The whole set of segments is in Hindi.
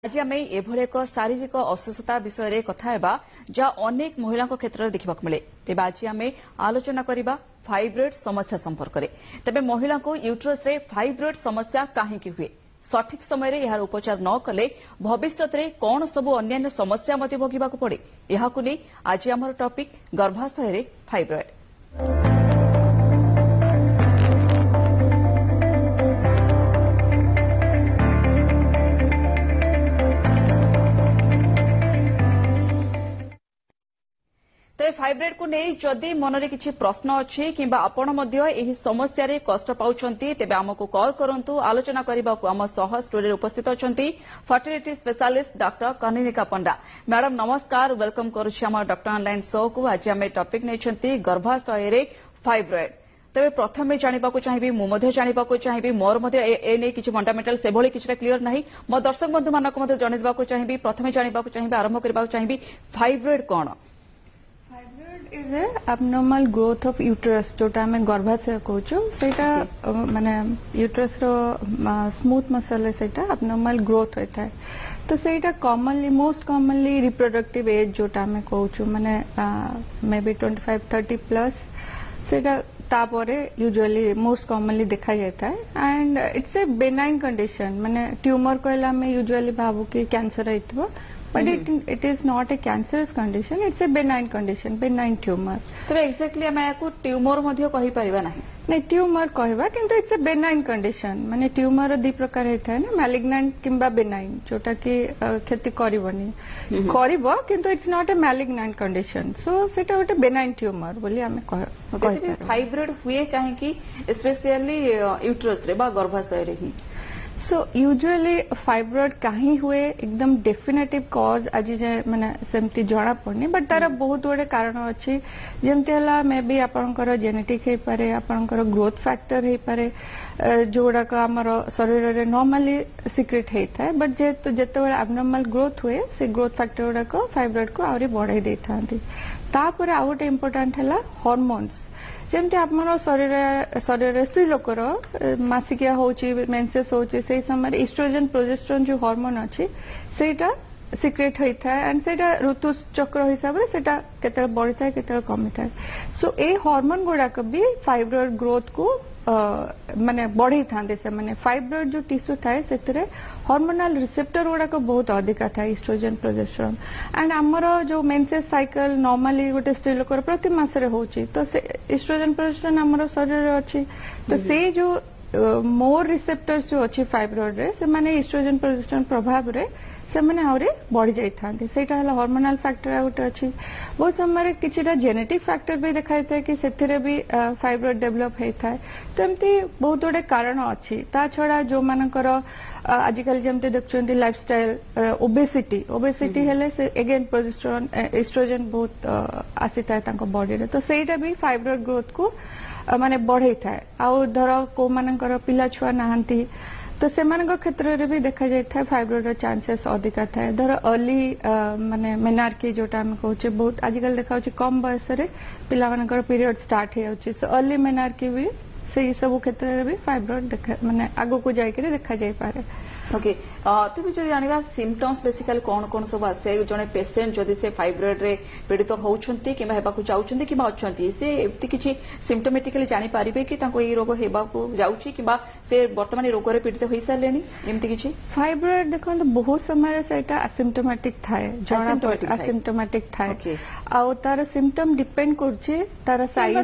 आज आम एभली एक शारीरिक असुस्थता विषय कथा हेबा जहाँ अनेक महिला क्षेत्र में देखा मिले तेज आज आम आलोचना करबा फाइब्रॉइड समस्या संपर्क में तेज महिला को यूट्रस रे फाइब्रॉइड समस्या कहीं हुए सठिक समय यार उपचार न कले भविष्य में कौन सबू अन्य समस्या मत भोगवा पड़े यह आज आम टॉपिक गर्भाशय फाइब्रॉइड। तेज फाइब्रॉइड को नहीं जदि मन में किसी प्रश्न अच्छी कि आपण समस्या रे कष्ट पाउछंती तेबे आमको कॉल करंतु आलोचना करने को आम सह स्टूडियो उपस्थित अछंती फर्टिलिटी स्पेशलिस्ट डॉक्टर कनिनिका पंडा। मैडम नमस्कार, वेलकम करुछि आम डॉक्टर ऑनलाइन शो को। आज आम टॉपिक नहीं गर्भाशय रे फाइब्रॉइड। तेज प्रथम जानवा चाहिए मुझे जानवा चाहिए मोर ए किसी फंडामेंटाल से भली किसी क्लीयर ना मो दर्शक बंधु मानक जनवा चाहिए प्रथम जानवा चाहिए आरंभ करने चाहिए फाइब्रॉइड कौन? Is a abnormal growth of uterus जोटा हमें गर्भाशय कहूँ सेटा माने यूट्रस रो स्मूथ मसल सेटा abnormal growth होता है। तो सेटा commonly most commonly reproductive age जोटा हमें कहूँ माने मे बी 25-30 प्लस सेटा तापरे यूजुअली मोस्ट कॉमनली देखा जाता है and it's a benign condition माने ट्यूमर कहला हमें यूजुअली भावु कि कैंसर है but it is not a cancerous condition, it's a benign condition, benign tumor. तो एक्जेक्टली आम को ट्यूमर कही परिबा नहीं नहीं ट्यूमर कहवा किंतु इट्स ए बेनाइन कंडीशन माने ट्यूमर दी प्रकार होता है ना मैलिग्नेंट किंबा बेनाइन जोटा कि क्षति करबनी करबो किंतु it's not a malignant condition so सेटा गोटे बेनाइन ट्यूमर बोली हमें कह फाइब्रॉइड हुए काहे स्पेशली यूट्रस रे बा गर्भाशय रे ही। सो यूजुअली फाइब्रॉइड कहीं हुए एकदम डेफिनेटिव कॉज आज माने सेमती जना पड़नी बट तार बहुत गुड़े कारण अच्छी जमती है मे बी आपंकर जेनेटिक हो पारे आपंकर ग्रोथ फैक्टर हो पारे जोड़ाक आमर शरीर में नॉर्मली सिक्रेट होता है बट जेहेतु जिते एबनॉर्मल ग्रोथ हुए से ग्रोथ फैक्टर गुड़ाक फाइब्रॉइड को आहरी बढ़ाई दे था तापर आउ गोटे इम्पोर्टाट है हार्मोन्स जमती आप शरीर स्त्री लोकर मासिकिया होची मेंसेस होची से समय इस्ट्रोजन प्रोजेस्टेरोन जो हार्मोन अच्छी सेटा सिक्रेट होता है एंड सेटा ऋतु चक्र हिसाब से सेटा केते बढ़ी था केते कमी था सो ए हार्मोन गुड़ाक भी फाइब्रॉइड ग्रोथ को माने बढ़ी था से माने फाइब्रॉइड जो टिश्यू थाए से हार्मोनल रिसेप्टर गुड़ाक बहुत अधिका था इस्ट्रोजन प्रोजेस्टेरोन एंड आमर जो मेंसेस साइकिल नॉर्मली गोटे स्त्री लोकर प्रति मासरे होची तो से इस्ट्रोजन प्रोजेस्टेरोन आमर शरीर अच्छी तो से जो मोर रिसेप्टर्स जो अच्छी फाइब्रॉइड रे से माने इस्ट्रोजन प्रोजेस्टेरोन प्रभाव रे से मैंने आहरी बढ़ी जाती से हार्मोनल फैक्टर गोटे अच्छी बहुत समय किसी जेनेटिक फैक्टर भी देखा जाता है कि से भी फाइब्रॉइड डेभलप होता है तो एमती बहुत गुड़े कारण अच्छी ता छड़ा जो मानकर आजिकल जमती देखुं लाइफस्टाइल ओबेसिटी हेले से अगेन प्रोजेस्टेरोन एस्ट्रोजन बहुत आसी था बॉडी रे तो सेटा भी फाइब्रॉइड ग्रोथ को माने बढ़ई था आउ धर को मानकर पिला छुआ नहांती तो से क्षेत्र में भी देखा जाए फाइब्रॉइड चांसेस अधिका था धर अर्ली माने मेनार्की जोटा हम कहूँ बहुत आजिकल देखा कम बयस पिला पीरियड स्टार्ट हो अर्ली मेनार्की भी से सब क्षेत्र में भी फाइब्रॉइड माने आगो को जाकर देखा जाए पारे। ओके तुम जो जानवा सिम्पटम्स बेसिकली कौन कौन सब आसे जने पेशेंट जदि से फाइब्रॉइड रे पीड़ित होउछंती कि हेबाकू जाउछंती कि अच्छी से एमती किछि सिम्पटोमेटिकली जानि पारिबे कि तांको ए रोग हेबाकू जाउछि कि से वर्तमान रोग रे पीड़ित होई सारलेनी एमती किछि फाइब्रॉइड देखो बहुत समय सेटा असिम्प्टोमेटिक थाए जणा असिम्प्टोमेटिक थाए आउ तार सिम्पटम डिपेंड करछि तार साइज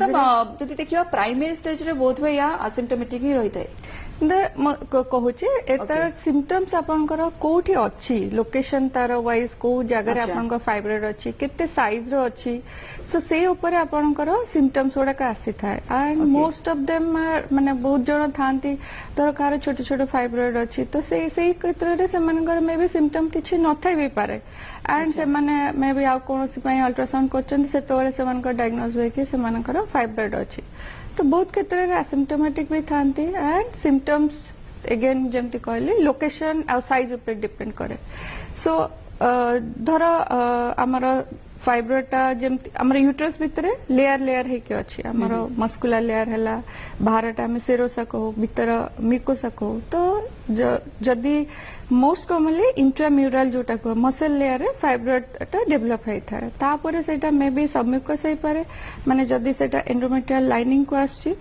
जदि देखियो प्राइमरी स्टेज रे बहुत या असिम्प्टोमेटिक ही रहिताय कहूचे एतार सिम्पटम्स आपनकर कोठी अच्छी लोकेशन तार वाइज को जगह आपनकर फाइब्रॉइड अच्छी केते साइज रो अच्छी सो से ऊपर आपनकर सिम्पटम्स गुड़ाक आसी थाए एंड मोस्ट ऑफ देम माने बहुत जण थांती तर कार छोट छोट फाइब्रॉइड अच्छी तो से क्षेत्र रे सेमानकर मे भी सिम्पटम किछि न थाई भी पारे एंड से माने मे भी आ कोनोसी पई अल्ट्रासाउंड करचन से तोळे सेमानकर डायग्नोज होय कि सेमानकर फाइब्रॉइड अच्छी तो बहुत क्षेत्र में एसिम्प्टोमेटिक भी था एंड सिम्पटम्स एगेन जमती कहली लोकेशन आ साइज ऊपर डिपेंड करे सो धर आमर फाइब्रोटा जेमती हमर यूट्रस भितरे लेयर लेयर हे के अछि हमर मस्कुलर लेयर हला बाहरटा में सेरोसा को भीतर मिकोसा को तो जदी मोस्ट कॉमनली इंट्राम्यूरल जोटा को मसल लेयर रे फाइब्रोटा डेवलप होई था तापर सेटा मे बी सबम्यूकस होई पारे माने जदी सेटा एंडोमेट्रियल लाइनिंग को आछि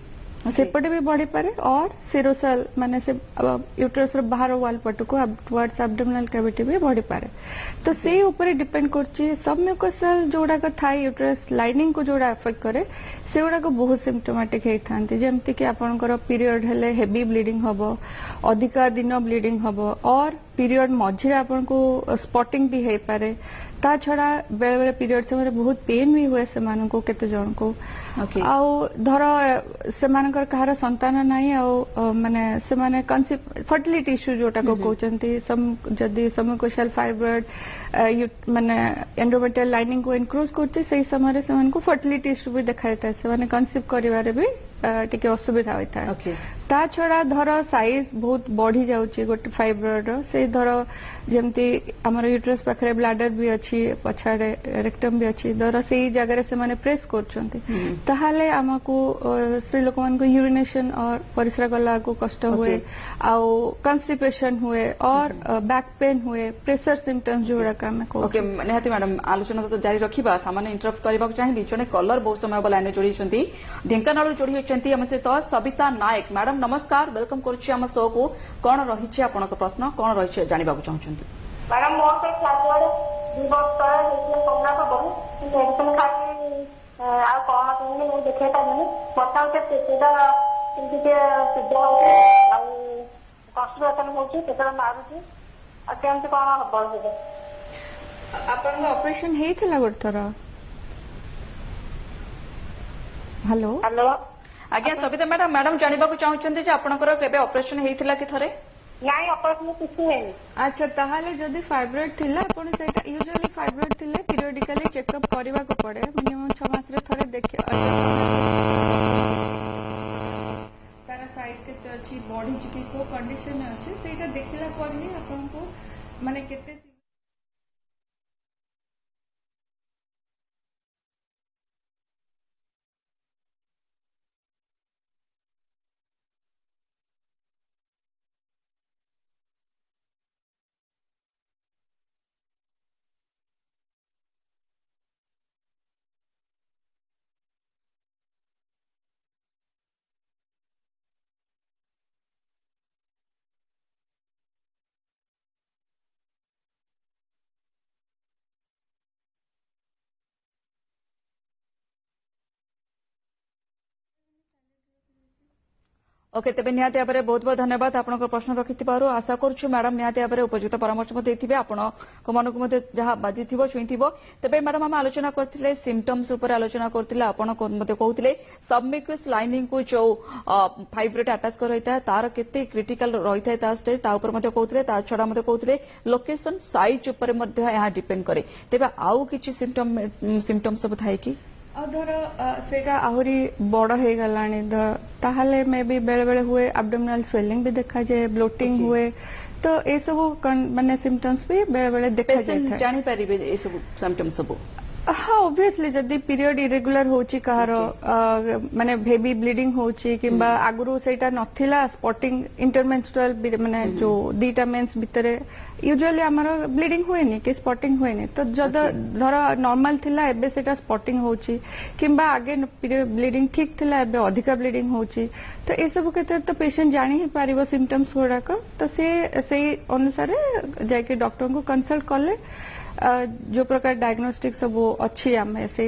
सेपटे भी बढ़ी पारे और सेरोसल माने से यूट्रस रो बाहर वाल पट को टुवर्ड्स एब्डोमिनल कैविटी भी बढ़ी पारे तो से ऊपर डिपेंड करछि सबम्यूकसल जोड़ा का थाई यूट्रस लाइनिंग को जोड़ा अफेक्ट करे से गुड़ा को बहुत सिम्पटोमेटिक हे थांती जेमति कि आपनकर पीरियड हेले हेवी ब्लीडिंग हबो अधिका दिन ब्लीडिंग हबो और पीरियड मझिरे आपन को स्पॉटिंग भी हे पारे ता छड़ा बेले बेले पीरियड समय बहुत पेन भी हुए सेमान को केते जन को आउ धर सेमानकर कहार संतान नाही आउ माने सेमाने कन्सेप्ट फर्टिलिटी इश्यू जोटा को कहचंती जदी सबम्यूकोसल फाइब्रोइड माने एंडोमेट्रियल लाइनिंग को इनक्रोज करते सही समय सेमान को फर्टिलिटी इश्यू भी देखाइता सेमाने कन्सेप्ट करिवारे भी टिके असुविधा होता है ता छड़ा धर साइज बहुत बढ़ी जाउची गोटे फाइब्रोइड से धर जेमती हमर यूट्रस पाखरे ब्लैडर भी अछि पछाड़े रेक्टम भी अछि धर सेही जगह रे से माने प्रेस करछंती ताहाले हमको स्त्री लोक मान को यूरिनेशन और परिस्रा गला को कष्ट हुए आउ कॉन्स्टिपेशन हुए और बैक पेन हुए प्रेशर सिम्पटम्स जोड़ा का में को ओके नेहाती मैडम आलोचना तो जारी रखिबा सामान्य इंटरप्ट करबा चाहिबी जने कलर बहुत समय लाइन जोड़ी छंती ढेंकानाल जोड़ी होचंती हम से तो सविता नायक मैडम नमस्कार वेलकम करूची हम शो को कोन रहिछि आपनक प्रश्न कोन रहिछि जानिबा चाहछंती मैडम मोर से फ्लाइट 2 वर्ष तले देखिए कोना को बहुत मेडिसिन खाई आ कोन केनी मु देखे तानी बताउ के पेटा किंतु सिद्ध होते आ कॉन्स्टिपेशन होची पेटा मारुची आ केमते कोन हबल होबे आपन ऑपरेशन हेइथिला गोटरा हेलो हेलो आज्ञा सविता मैडम मैडम जानिबा चाहछंती जे आपनकर केबे ऑपरेशन हेइथिला कि थरे नहीं ऑपरेशन किसी है अच्छा ताहाले जदी फाइब्रोइड थिला आपण सेटा यूजुअली फाइब्रोइड थिले पीरियडिकली चेकअप करबा को पड़े मिनिमम 6 मास रे थरे देखे तारा साइज केते अछि बॉडी चिकी को कंडीशन अछि सेटा देखिला पर ही आपण को माने केते ओके तेबे निहाती भाव बहुत बहुत धन्यवाद आपन प्रश्न रखि आशा करूँ मैडम निहाती भाव उपयुक्त परामर्श देते आपण मन को जहाँ बाजी छुई तेबे मैडम आम आलोचना करते सिम्पटम्स आलोचना करते आपन कहते सबम्यूकस लाइनिंग को जो फाइब्रोइड अटैच कर रही है तार केते क्रिटिकल रही है स्टेज कहते छड़ा कहते लोकेशन साइज उपर डिपेंड करे तेबे आउ किछि सिम्पटम सब थाए कि धर सेटा आहुरी बड़ हो गलानी ताहले मे भी बेले बेले हुए एब्डोमिनल स्वेलिंग भी देखा जाए ब्लोटिंग हुए तो ए सब माने सिम्पटम्स भी बेले बेले देखा जाए जानि परिबे ए सब सिम्पटम्स सब हाँ ऑब्वियसली जदी पीरियड इरेगुलर होची कहार माने हेवी ब्लीडिंग होची किंबा आगुरु सेटा नथिला स्पॉटिंग इंटरमेंस्ट्रुअल माने जो दीटा मेंस भितरे यूजुअली हमारा ब्लीडिंग हुएनी कि स्पॉटिंग हुएनी तो जद धर नॉर्मल थिला एबे सेटा स्पॉटिंग होची किंबा आगे ब्लीडिंग ठीक थिला एबे अधिका ब्लीडिंग होची तो ए सब केते तो पेशेंट जानि ही पारिबो सिम्पटम्स गुड़ाक तो से अनुसार जाके डॉक्टर को कंसल्ट कले जो प्रकार डायग्नोस्टिक सब अच्छी आम से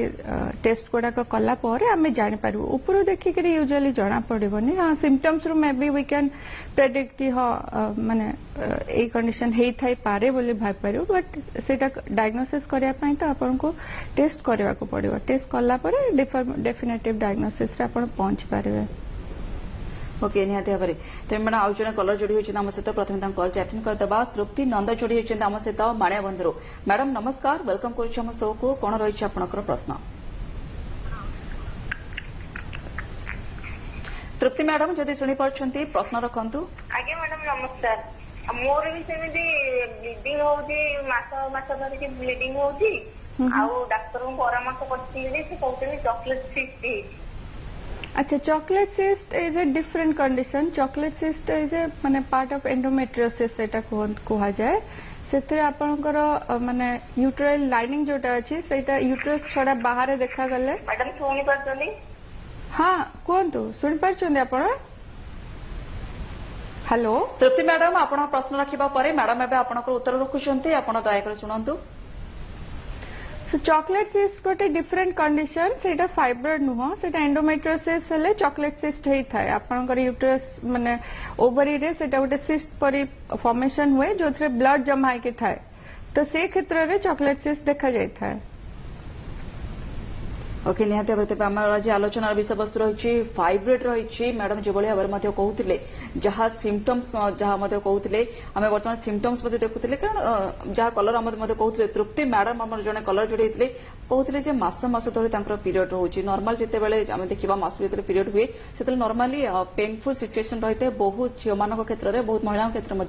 टेस्ट गुड़ाक कला आम जापर ऊपर देखिक यूजुअली जना पड़ोनी हाँ सिम्पटम्स रू maybe we can predict कि हाँ माने ए कंडीशन हेई पारे बोली भाई बट सेटा डायग्नोसिस करने तो आपन को टेस्ट करने को पड़ो टेस्ट कला डेफिनेटिव डायग्नोसिस रे आपन पहुंच पारे ओके निहाती भाव तेज मैडम आउ जन कलर जोड़ी होती आम सहित प्रथम कल अटेंड करदे तृप्ति नंद जोड़ी होती आम सहित माणिया बंधु मैडम नमस्कार वेलकम करुम शो को कौन रही आपंकर प्रश्न तृप्ति मैडम जदि शुणी पार्टी प्रश्न रखु आगे मैडम नमस्कार मोर भी सेमती ब्लीडिंग होउची मास धरिकी ब्लीडिंग होउची आउ डाक्टर को परामर्श करथिले से कहते चॉकलेट सिस्ट हेची। अच्छा, chocolate cyst is a different condition. Chocolate cyst is a माने पार्ट ऑफ एंडोमेट्रियोसिस सेटा कहा जाए। से आपनकर माने यूट्राइल लाइनिंग जोटा अछि सेटा यूट्रस छडा बाहर देखा गले। मैडम सुनी परछनी? हां कोंतु सुनी परछन आपण? हेलो तृप्ति मैडम, आपण प्रश्न रखिबा परे मैडम एबे आपनकर उत्तर रखुछंती, आपण दया कर सुनंतु। चॉकलेट सिस्ट गोटे डिफरेंट कंडीशन, सेटा फाइब्रॉइड नुह, सेटा एंडोमेट्रियोसिस हेले चॉकलेट सिस्ट हेई थाए। आपनकर यूट्रस माने ओवरी रे सेटा गोटे सिस्ट परि फॉर्मेशन हुए जोथरे ब्लड जमा हेके थाए, तो से क्षेत्र रे चॉकलेट सिस्ट देखा जाय थाए। ओके, निहाती भाव आम आज आलोचनार विषय वस्तु रही फाइब्रॉइड रही। मैडम जो भाव कहते जहाँ सिम्पटम्स जहाँ कहते आम बर्तमान सिम्पटम्स देखुले, कारण जहाँ कलर आम कहते तृप्ति मैडम आम जड़े कलर जोड़े कहते मस धरी पीरियड रोचे नॉर्मल जितेबाला आम देखा मास जो पीरियड हुए से नॉर्मली पेनफुल सिचुएशन रही है बहुत झील मान क्षेत्र में, बहुत महिला क्षेत्र में।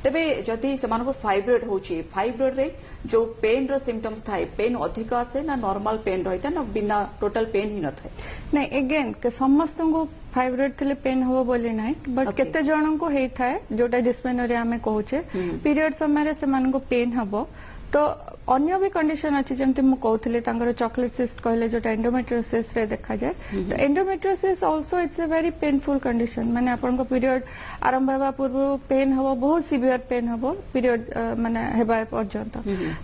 तेबे जदि से फाइब्रॉइड होची, फाइब्रॉइड रे जो पेन रो सिम्पटम्स थाए, पेन अधिक आसे ना नॉर्मल पेन रही है ना बिना टोटल पेन ही न थाए? नहीं, एगेन समस्त को फाइब्रॉइड थिले पेन हो बोली नहीं, बट केते जन को हेई थाए जोटा डिस्मेनोरिया आमे कहूचे पीरियड समय रे से मान को पेन हबो। तो अन्य भी कंडीशन अच्छी जमती मु कहूली चॉकलेट सिस्ट कहले जो एंडोमेट्रियोसिस रे देखा जाए। तो endometriosis also it's a very painful condition, माने आपन को पीरियड आरंभ होबा पूर्व पेन हबो, बहुत सीवियर पेन हबो पीरियड माने हेबा पर्यंत।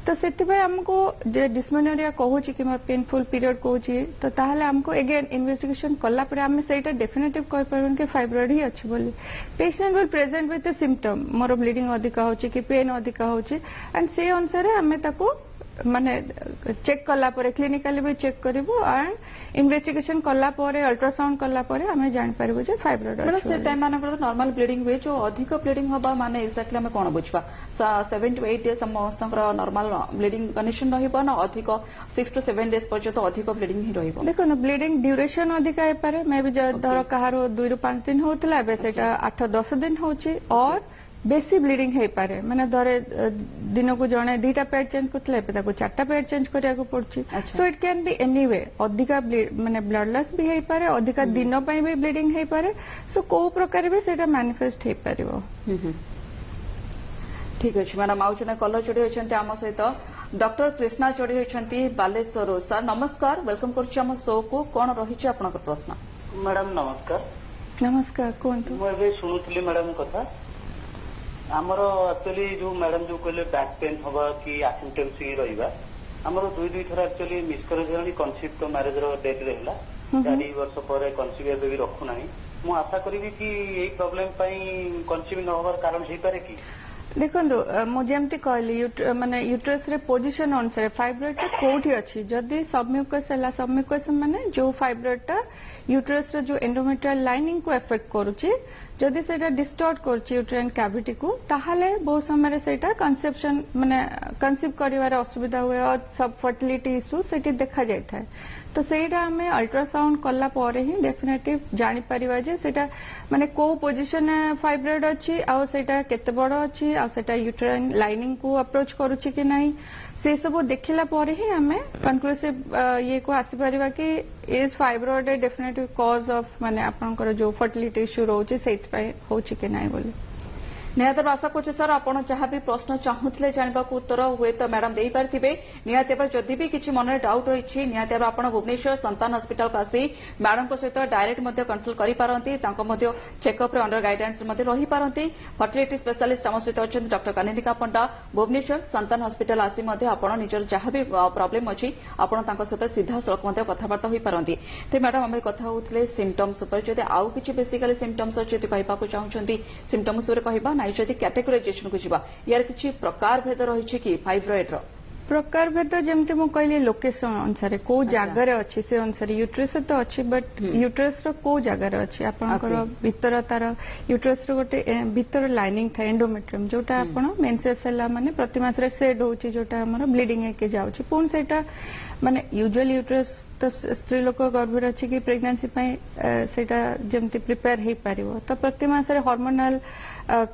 तो सेति भाई हमको जे डिस्मेनोरिया कहूची कि पेनफुल पीरियड कहूची, तो ताहले हमको अगेन इन्वेस्टिगेशन कला परे हम सेटा डेफिनेटिव कह परबन कि फाइब्रॉइड ही अछि बोली। Patient will present with a symptom, more bleeding अधिक होची कि पेन अधिक होची, एंड से अनुसार हमें ताको माने चेक कला परे क्लिनिकली भी चेक करिवो एंड इन्वेस्टिगेशन कला परे अल्ट्रासाउंड कला परे हमें जान परबो जे फाइब्रॉइड अछि। से टाइम माने नॉर्मल ब्लीडिंग हुए, जो अधिक ब्लीडिंग होबा माने एक्जेक्टली हमें कोन बुझबा 7 to 8 डेज समस्तकर नॉर्मल ब्लीडिंग कंडीशन रहिबो ना अधिक 6 to 7 डेज पर्यंत अधिक ब्लीडिंग ही रहिबो? देखो ना, ब्लीडिंग ड्यूरेशन अधिक आइ पारे, मे भी धर कहारो 2 ରୁ 5 दिन होतला एबे सेटा 8-10 दिन होची, और बेसी ब्लीडिंग है पारे, माने धरे दिन को जणे 2टा पैड चेंज करतले एबे ताको 4टा पैड चेंज करिया को पड़ची। So it can be anyway, अधिका माने ब्लड लॉस भी है पारे, अधिका दिन पई भी ब्लीडिंग है पारे। सो को प्रकार भी सेटा मैनिफेस्ट है पारिबो। ठीक अछि मैडम, आउ जने कलर जोड़ी होछन्ते आम सहित डॉक्टर कृष्णा जोड़ी होछन्ती बालेश्वर। सर नमस्कार, वेलकम करछि हम शो को। कोन रहिछि आपनकर प्रश्न? मैडम नमस्कार। नमस्कार, कोंतु मु एबे सुनुतली मैडम कथा आमर एक्चुअली जो मैडम जो कहले बैक पेन हवा कि एसिम्पटम्स रहिबा, आमर 2 थर एक्चुअली मिसकरेज कनसीव तो मैरिज रो डेट रहला 4 वर्ष पर कनसीव एबे भी रखु नाही। मु आशा करिवि कि एई प्रॉब्लम पई कनसीव न होबार कारण हेई पारे कि? देखो मुझे कहली माने यूट्रस रे पोजिशन अनुसार फाइब्रॉइड कोठी अच्छी, जदि सबम्यूकस है सबम्यूकस माने जो फाइब्रॉइड टा यूट्रस रे जो एंडोमेट्रियल लाइनिंग को एफेक्ट करूची, जदि सेटा डिस्टॉर्ट करूची यूट्राइन कैविटी को, ताहले बहुत समय सेटा कंसेप्शन माने कंसीव करिवार असुविधा हुए और सब फर्टिलिटी इश्यू सेठी देखा जाय थाए। तो सेटा हमें अल्ट्रासाउंड कला परे ही डेफिनेटिव जानि परिबा जे सेटा माने को पोजिशन फाइब्रॉइड अछि, आ सेटा केते बड़ अछि, आ सेटा यूट्राइन लाइनिंग को अप्रोच करूची कि नहीं, से सब देखला परे ही हमें कंक्लूसिव ये को आसी परिबा कि is fibroid A definitive cause of माने आपनकर जो फर्टिलिटी इश्यू रोचे सेत पय होची कि नहीं बोली। निहाती आशा करुचे सर आप जहाँ भी प्रश्न चाहूले जानवा उत्तर हुए तो मैडम दे पारे। निहाती जदि भी किसी मन में डाउट रही निहाती आप भुवनेश्वर संतान हॉस्पिटल को आसी मैडम सहित डायरेक्ट कंसल्ट करपारती, चेकअप अंडर गाइडेंस रही पारती। फर्टिलिटी स्पेशलिस्ट आम सहित अच्छा डॉक्टर कानिका पंडा भुवनेश्वर संतान हॉस्पिटल आसी आप निजर जहाँ भी प्रॉब्लम अच्छी आपड़ सहित सीधा सड़क कथबार्ता हो पारती। तो मैडम आम कथा होते सिम्पटम्स जब आउ कि बेसिकाली सिम्पटम्स अच्छे कहवाक चाहूँगी सिम्पटम्स कहवा ना जदि कैटेगोराइजेशन को जीवा यार किछि प्रकार भेद रही कि फाइब्रॉइड रो प्रकार भेद जमती मु कहली लोकेशन अनुसार को जगार अच्छी से अनुसार यूट्रस तो अच्छी, बट यूट्रस रो को जगार अच्छी आपनकर भीतर तार यूट्रस रो गोटे भीतर लाइनिंग था एंडोमेट्रियम जोटा आपण मेंसेस हला माने प्रति मास रे सेड होची जोटा हमर ब्लीडिंग हेके जाउची पुन सेटा माने यूजुअली यूट्रस तो स्त्री लोक गर्भर अच्छी कि प्रेगनेंसी सेटा जमती प्रिपेयर हो पारिबो। तो प्रति मास रे हार्मोनल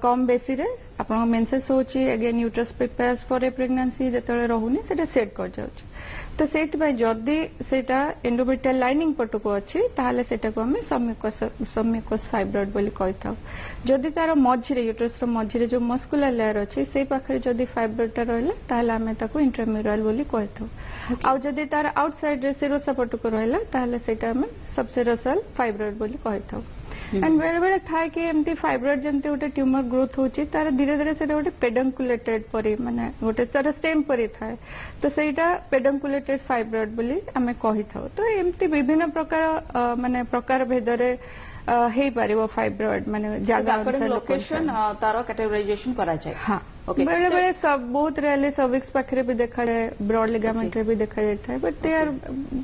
कम बेसी रे आपन मेंसेस होची again uterus prepares for a pregnancy जेतले रहुनी सेटा सेट कर जाउची तो सेति भाई जदी सेटा एंडोमेट्रियल लाइनिंग पटको अछि ताहाले सेटा को हमें सम्यूकस फाइब्रॉइड बोली कहता जदी तार मझिरे यूट्रस रो मझिरे जो मस्कुलर लेयर अछि से पाखरे जदी फाइब्रॉइड रहला ताहाले हमें ताको इंट्राम्यूरल बोली कहता आ जदी तार आउटसाइड रे सेरोसा पटको रहला ताहाले सेटा हमें सबसेरोसल फाइब्रॉइड बोली कहता एंड बेले बेले थाए कि एमती फाइब्रॉइड जंते गोटे ट्यूमर ग्रोथ होची तार धीरे धीरे से गोटे पेडंकुलेटेड परी माने गोटे तार स्टेम परी थाए तो सेटा पेडंकुलेटेड फाइब्रॉइड बोली हमें कहि थाउ तो एमती विभिन्न प्रकार माने प्रकार भेदरे हेई पारिबो फाइब्रॉइड माने जागा लोकेशन तार कैटेगराइजेशन करा जाय हां बेले बेले सब बहुत रेयरली सर्विक्स पाखरे भी देखा जाए ब्रॉड लिगामेंट रे भी देखा जाता है बट दे आर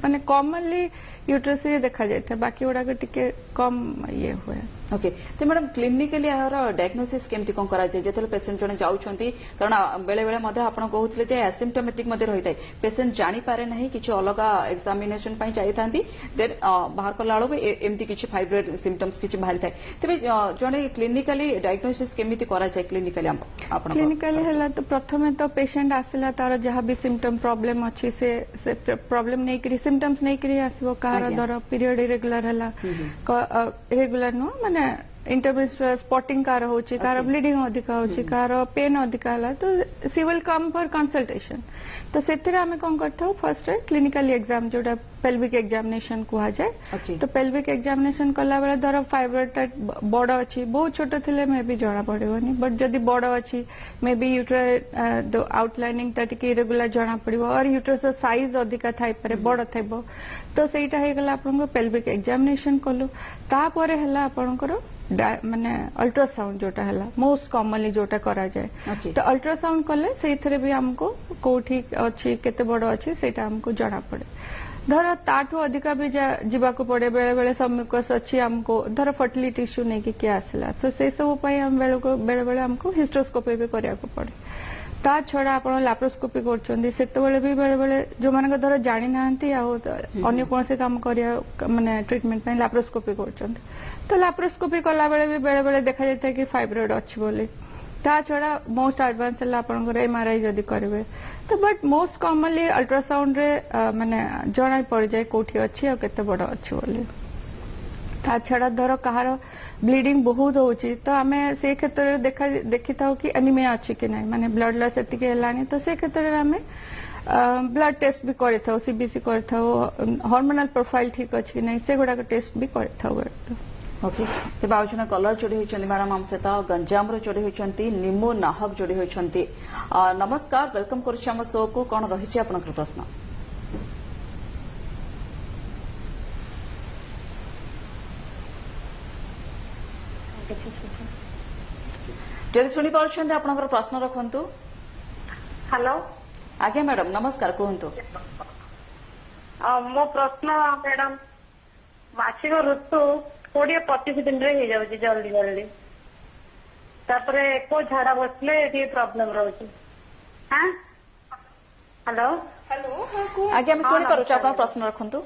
माने कॉमनली यूट्रस रे देखा जाता है बाकी गुड़ा टिके कम ये हुए ओके तो मैडम क्लिनिकली यार डायग्नोसिस केमती कोन करा जाय जेतले पेशेंट जने जाउछंती कारण बेले बेले मध्ये आपण कहउतले जे एसिम्प्टोमेटिक मध्ये रहितै पेशेंट जानि पारे नाही किछि अलगा एग्जामिनेशन पई जाइथांती देन बाहर कला लोग एमती किछि फाइब्रॉइड सिम्पटम्स किछि बाहर थाय तबे जने क्लिनिकली डायग्नोसिस केमिति करा जाय क्लिनिकली आपण क्लिनिकली हला तो प्रथमे तो पेशेंट आसिला तार जहां भी सिम्पटम प्रॉब्लम अछि से प्रॉब्लम नै करी सिम्पटम्स नै करी आसीबो कार दर पीरियड इरेगुलर हला रेगुलर नो माने इंटरमिटेंट स्पॉटिंग कार होची कार ब्लीडिंग अधिका होची कार पेन अधिका हला तो सी विल कम फॉर कंसल्टेशन तो सेतिर हमें कोन करथौ फर्स्ट क्लिनिकल एग्जाम जोटा पेल्विक एग्जामिनेशन कुहा जाय तो पेल्विक एग्जामिनेशन कला बेले धर फाइब्रॉइड बड़ अछि बहुत छोट थिले मे भी जणा पड़िबोनी बट जदी बड़ अछि मे बी यूट्रस आउटलाइनिंग ता टिके इरेगुलर जणा पड़िबो और यूट्रस साइज अधिका थाई पारे बड़ थाइबो तो सेटा हे गला आपन पेल्विक एग्जामिनेशन कलु ता परे हला आपनकर माने अल्ट्रासाउंड जोटा हला मोस्ट कॉमनली जोटा करा जाए तो अल्ट्रासाउंड कले सेथरे भी हमको कोठी अछि केते बड़ अछि सेटा हमको जणा पड़े धर ताठू अधिका भी जीवाको पड़े बेले बेले सम्मुकस अछि हमको धर फर्टिलिटी इश्यू नै कि क्या आसला तो से सब पई हम बेले बेले हमको हिस्ट्रोस्कोपी भी करिया को पड़े ता छड़ा आपण लैप्रोस्कोपी करछन्ती सेते बेले भी बेले बेले जो मानक धर जानि नाहंती आ अन्य कोन से काम करिया माने ट्रीटमेंट पई लैप्रोस्कोपी करछन्ती तो लैप्रोस्कोपी कला बेले भी बेले बेले देखा जाता है कि फाइब्रॉइड अछि बोली ता छड़ा मोस्ट एडवांस हला आपण एमआरआई जदी करबे तो बट मोस्ट कॉमनली अल्ट्रासाउंड रे माने जणा पड़ जाए कोठी अछि आ केते बड़ अछि बोली ता छड़ा धर कहार ब्लीडिंग बहुत होची तो हमें से क्षेत्र रे देखि थाउ कि एनीमिया अछि कि नै माने ब्लड लॉस एतिके हलानी तो से क्षेत्र रे हमें ब्लड टेस्ट भी करे थाउ सीबीसी करे थाउ हार्मोनल प्रोफाइल ठीक अछि कि नै से गुडा के टेस्ट भी करे थाउ ओके तेज आलोचना कलर जोड़ी होती मैडम आम सहित गंजाम जोड़ी होती निमो नाहक जोड़ी होती नमस्कार वेलकम कर शो को कौन रही आप प्रश्न जदि शुणी पार्टी आप प्रश्न रखु हेलो आज्ञा मैडम नमस्कार कहतु मो प्रश्न मैडम मासिक ऋतु 20-25 दिन रे हो जाउची जल्दी जल्दी तापरे को झाड़ा बसले ये प्रॉब्लम रहउची हां हेलो हेलो आज्ञा मैं सुनी करू आपन प्रश्न रखंतु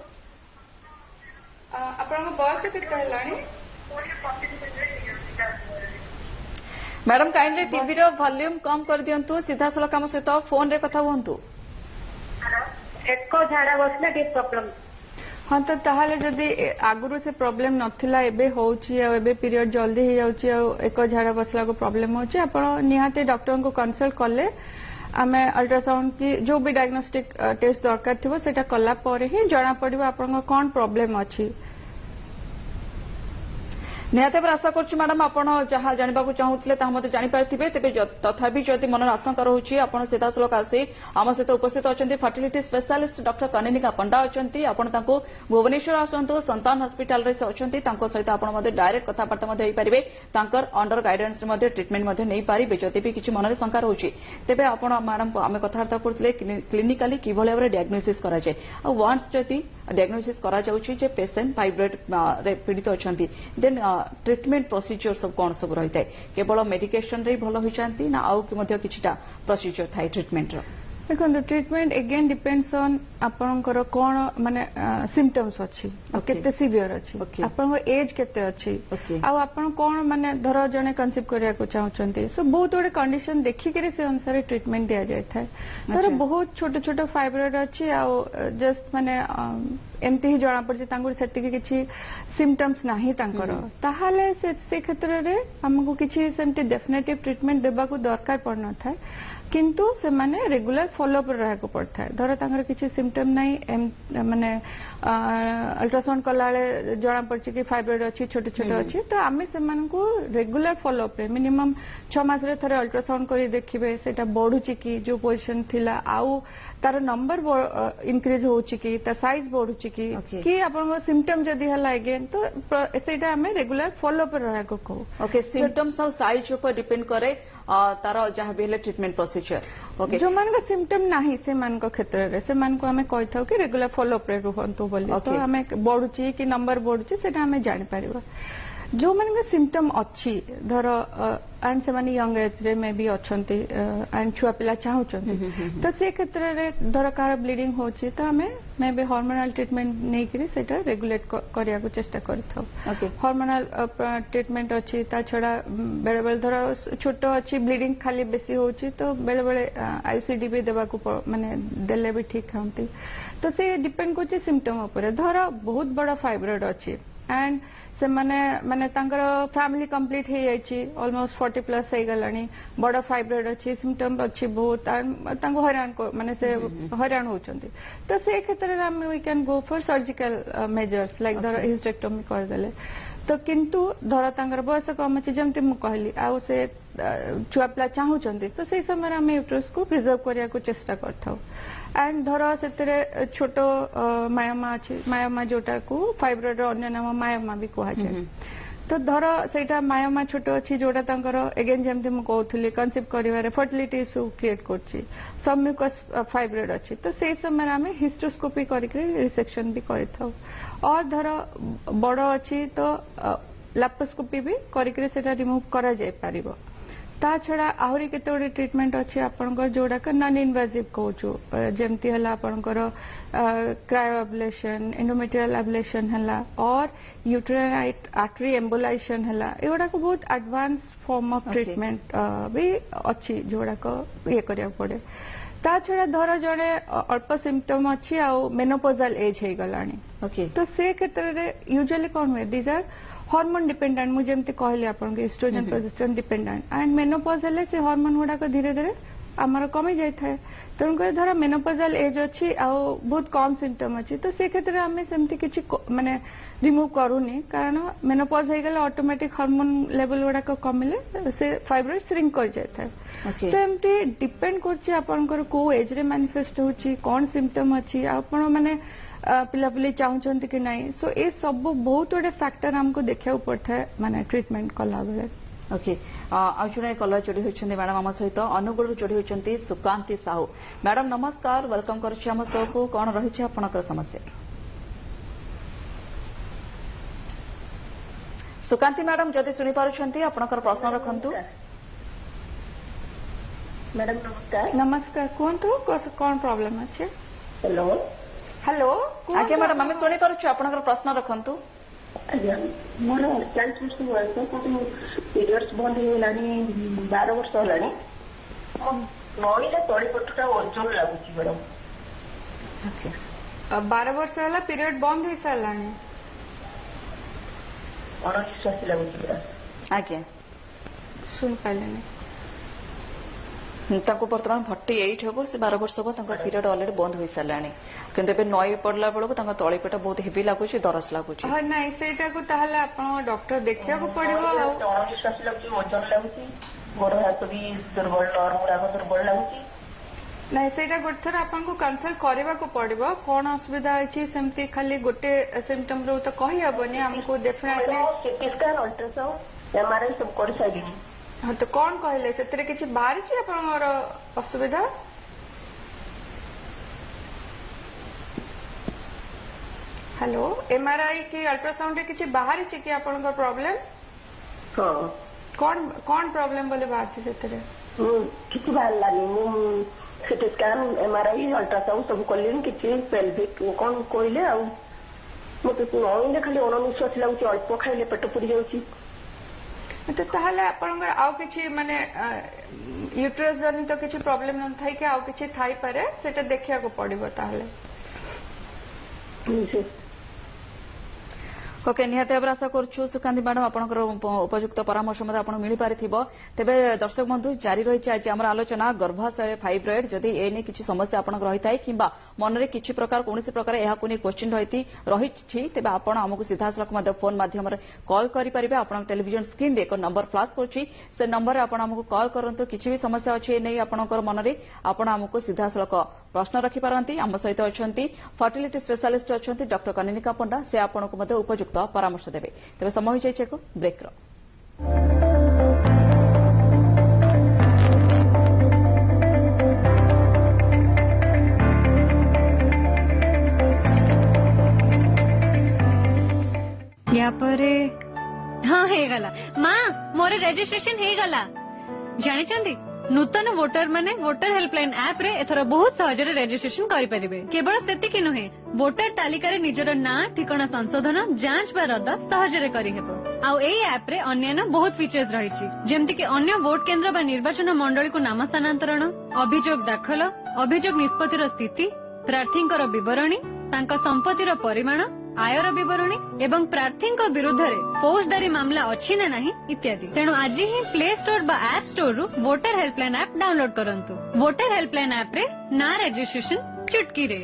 आपन बॉस के कहलानी madam kindly TV rho volume कम कर दियंतु सीधा सळक काम सहित फोन रे कथा हुंतु एको झाड़ा बसले ये प्रॉब्लम हाँ तो ताहले जदि आगुरु से प्रॉब्लम नथिला एबे होउची आ एबे पीरियड जल्दी ही जाउची आ एको झाड़ा बसला को प्रॉब्लम होची आपण निहाते डॉक्टर को कंसल्ट करले आमे अल्ट्रासाउंड की जो भी डायग्नोस्टिक टेस्ट दरकार थिबो सेटा कला परे ही जणा पड़िबो आपण कोन प्रॉब्लम अछि निहत आशा करुँ मैडम आपड़ जहाँ जानवा चाहूले मत जापारे तेज तथापि जदि मन आशंका रोचे आप सीधा सड़क आसी आम सहित उपस्थित अच्छा फर्टिलिटी स्पेशलिस्ट डॉक्टर कनिनिका पंडा अच्छा आपड़ भुवनेश्वर आसतु संतान हस्पिटाल अच्छा सहित आप डायरेक्ट कथबार्ता पारे अंडर गाइडेंस ट्रिटमेंट नहीं पारे जदि भी किसी मन में शंका रोचे तेज आप मैडम आम कथबार्ता करते क्लिनिकाली कि भाव में डायग्नोसिस कराए वन्स जदि डायग्नोसिस करा पेशेंट फाइब्रॉइड पीड़ित अच्छा देन ट्रीटमेंट प्रोसीजर सब कौन सब रही है केवल मेडिकेशन रे भल होती ना आउ कि किछिटा प्रोसीजर थाए ट्रीटमेंट रो देखो ट्रीटमेंट एगेन डिपेंड्स ऑन आपनकर कौन माने सिम्पटम्स अच्छी केते सीवियर अच्छी आपन एज केते अच्छी आ आपन कौन माने धर जने कंसीव करिया को चाहउचंती सो बहुत बड़े कंडीशन देखि के से अनुसार ट्रीटमेंट दिया जाय थाए तर बहुत छोट छोट फाइब्रॉइड अच्छी आ जस्ट माने एमती ही जना पड़े तांगुर सेति किछि सिम्पटम्स नाही तांकर ताहाले से क्षेत्र रे हमको किछि सेमती डेफिनेटिव ट्रीटमेंट देबा को दरकार पड़ना था किंतु से माने रेगुलर फॉलोअप रहा को पड़ता है धर तांकर किछि सिम्पटम नहीं माने अल्ट्रासाउंड कला जना पड़छि कि फाइब्रॉइड अच्छी छोटे छोटे अच्छी तो आमे से मान को रेगुलर फॉलोअप रे मिनिमम 6 मास रे थरे अल्ट्रासाउंड करी देखिबे सेटा बढ़ुछि कि जो पोजीशन थिला आउ तार नंबर इंक्रीज होछि कि ता साइज बढ़ुछि कि आपन सिम्पटम जदी हला अगेन तो सेटा हमें रेगुलर फॉलोअप रहा को कहू ओके सिम्पटम्स और साइज ऊपर डिपेंड करे तार जहाँ भी ट्रीटमेंट प्रोसीजर ओके जो मान सिम्पटम नाही से मान क्षेत्र रे से मान को हमें कहि थाउ कि रेगुलर फॉलोअप रे रुहंतु बोली तो हमें बढ़ुछि कि नंबर बढ़ुछि सेटा हमें जानि परिबो जो मान सिम्पटम अच्छी धर एंड से माने यंग एज रे में भी अच्छंती एंड छुआ पिला चाहउचंती तो से क्षेत्र रे धर कार ब्लीडिंग होछि तो हमें मैं भी हार्मोनल ट्रीटमेंट नै करी सेटा रेगुलेट करिया को चेष्टा करथौ हार्मोनल ट्रीटमेंट अच्छी ता छडा बेले बेले धर छोटो अच्छी ब्लीडिंग खाली बेसी होछि तो बेले बेले आईसीडी भी देबा को माने देले भी ठीक होंती तो से डिपेंड करछि सिम्पटम ऊपर धर बहुत बड़ा फाइब्रॉइड अच्छी एंड से माने तांकर फैमिली कंप्लीट हो जाइए ऑलमोस्ट 40+ हो गलानी बड़ फाइब्रॉइड अच्छी सिम्पटम अच्छी बहुत हैरान माने से हैरान होचंती तो से क्षेत्र में we can go for surgical measures like धर हिस्टेक्टोमी कर देले तो किंतु धर तांकर बयस कम अच्छी जमती मु कहली आ से छुआ पिला चाहूचंती तो से समय आम यूट्रस को प्रिजर्व करिया को चेष्टा करथौ एंड धर से छोट मायोमा अच्छी मायोमा जोटा को फाइब्रॉइड अन्य नाम मायोमा भी कहा जाए तो धर सेटा मायोमा छोट अच्छी जोटा तांकर एगेन जमती मु कहउथली कंसीव करिवारे फर्टिलिटी इश्यू क्रिएट करछि सबम्यूकस फाइब्रॉइड अच्छी तो से समय आम हिस्टोस्कोपी करके रिसेक्शन भी करथौ और धर बड़ अच्छी तो लैप्रोस्कोपी भी करके सेटा रिमूव करा जाय परिबो ता छड़ा आहरी केते ओडी ट्रीटमेंट अछि आपनकर जोडा नॉन इनवेसिव कहूछु जेमती हला आपनकर क्रायो एब्लेशन एंडोमेट्रियल एब्लेशन हला और यूट्राइन आर्टरी एम्बोलाइजेशन हला एगोडा को बहुत एडवांस फॉर्म ऑफ ट्रीटमेंट भी अछि जोडा को ये करिया पड़े ता छड़ा धर जने अल्प सिम्पटम अछि आ मेनोपोजल एज हे गलानी ओके तो से क्षेत्र रे यूजुअली कोन हुए दीज आर हार्मोन डिपेंडेंट मुझे एमती कहले आपन estrogen progesterone dependent and menopause हेले से हार्मोन गुडा को धीरे धीरे आमर कमी जाय थाए तेणुकर धर मेनोपोजल एज अच्छी आ बहुत कम सिम्पटम अच्छी तो से क्षेत्र में आम सेमती किछि माने रिमूव करूनी कारण मेनोपॉज हो गले ऑटोमेटिक हार्मोन लेवल गुडा कमिले से फाइब्रॉइड श्रिंक कर जाय थाए तो एमती डिपेंड करछि आपनकर को एज रे मैनिफेस्ट होछि कोन सिम्पटम अच्छी आपण माने पिलापिली चाहूचंती कि नहीं सो ये सब बहुत बड़े फैक्टर हमको देखा पड़ता है माने ट्रीटमेंट कला बेले ओके आज जड़े कलर जोड़ी होती मैडम आम सहित अनुगुल जोड़ी होती सुकांती साहू मैडम नमस्कार वेलकम करुच्ची आम शो को कौन रही आपनकर समस्या सुकांती मैडम जदि सुनी पारुछंती आपनकर प्रश्न रखंतु मैडम नमस्कार नमस्कार कहतु कौन प्रॉब्लम अच्छे हेलो हेलो आज्ञा मैडम आम शुणी पार्छु आपनकर प्रश्न रखंतु आज्ञा मोर 40 वर्ष बयस पीरियड्स बंद होलानी 12 वर्ष होलानी नईला तड़ी पटटा ओजन लागुची मैडम ओके 12 वर्ष होला पीरियड बंद हो सालानी अनविश्वास लागुची आज्ञा सुन पाइलेनी बर्तमान 48 हम से 12 वर्ष हम पीरियड अलरेडी बंद हो सारा किंतु एबे नई पड़ला बेलू तली पेट बहुत हेवी लगुच दरस लगुच नाई सेटा को ताहले आपण डॉक्टर देखिया को पड़िबो अनविश्वास लागुची ओजन लागुची गोड़ हाथ भी दुर्बल और मुड़ा दुर्बल लागुची नहीं सेटा गोटे थर आपन को कंसल्ट करबा को पड़िबो कोन असुविधा अछि सेमती खाली गोटे सिम्पटम रो तो कहि हबनी हमको definitely CT scan ultrasound MRI सब कर साइडिनी हाँ तो कौन कहले से किसी बाहर असुविधा हेलो एमआरआई की अल्ट्रासाउंड किसी बाहर कि आपन प्रॉब्लम हाँ कौन प्रॉब्लम बोले बाहर से किसी बाहर लानी सिटी स्कैन एमआरआई अल्ट्रासाउंड सब कले किसी पेल्विक कौन कहले आ मत नईने खाली अणनिश्वास लगुच अल्प खाइले पेट पूरी जाऊँगी तो ताहले आपनकर आउ किछि माने यूट्रस जनित किछि प्रॉब्लम न थाई कि आउ किछि थाई पारे सेटा देखिया को पड़िबो ताहले ओके निहाती भाव आशा करूँ सुकांती मैडम आपंकर उपयुक्त परामर्श मिल पारि तेज दर्शक बंधु जारी रही आज आम आलोचना गर्भाशय फाइब्रॉइड जदि एने किसी समस्या आपन रही है कि मनरे किसी प्रकार कौन प्रकार यह क्वेश्चन रही तेज आपण आमको सीधा सड़क फोन मध्यम कॉल करेंगे आप टेलीविजन स्क्रीन एक नंबर फ्लाश कर नंबर आपको कॉल करूँ किसी भी समस्या अच्छी नहीं आपंकर मनरे आपण आमको सीधा सड़क प्रश्न रखिपारती आम सहित अच्छा फर्टिलिटी स्पेशलिस्ट अच्छा डॉक्टर कनिनिका पंडा से आपको उपयुक्त परामर्श देवे तेज समय हो जाए एक ब्रेक या परे हाँ हेगला माँ मोर रजिस्ट्रेशन हेगला जानी नूतन वोटर माने वोटर हेल्पलाइन ऐप रे एथर बहुत सहज रजिस्ट्रेशन करि परिबे केवल सेतिकी नुहे वोटर तालिका रे निजर नाम ठिकाना संशोधन जांच बा रद्द सहज रे करि हेबो आउ एई ऐप रे अन्य बहुत फीचर्स रहिछि जेमति कि अन्य वोट केंद्र बा निर्वाचन मंडली को नाम स्थानांतरण अभियोग दाखल अभियोग निष्पत्तिर स्थिति प्रार्थींकर विवरणी तांका संपत्तिर परिमाण आयर विवरणी एवं प्रार्थी विरुद्ध फौजदारी मामला अच्छी ना नहीं इत्यादि तेणु आज ही प्ले स्टोर बा ऐप स्टोर रु वोटर हेल्पलाइन ऐप डाउनलोड करंतु वोटर हेल्पलाइन ऐप रे ना रजिस्ट्रेशन चुटकी रे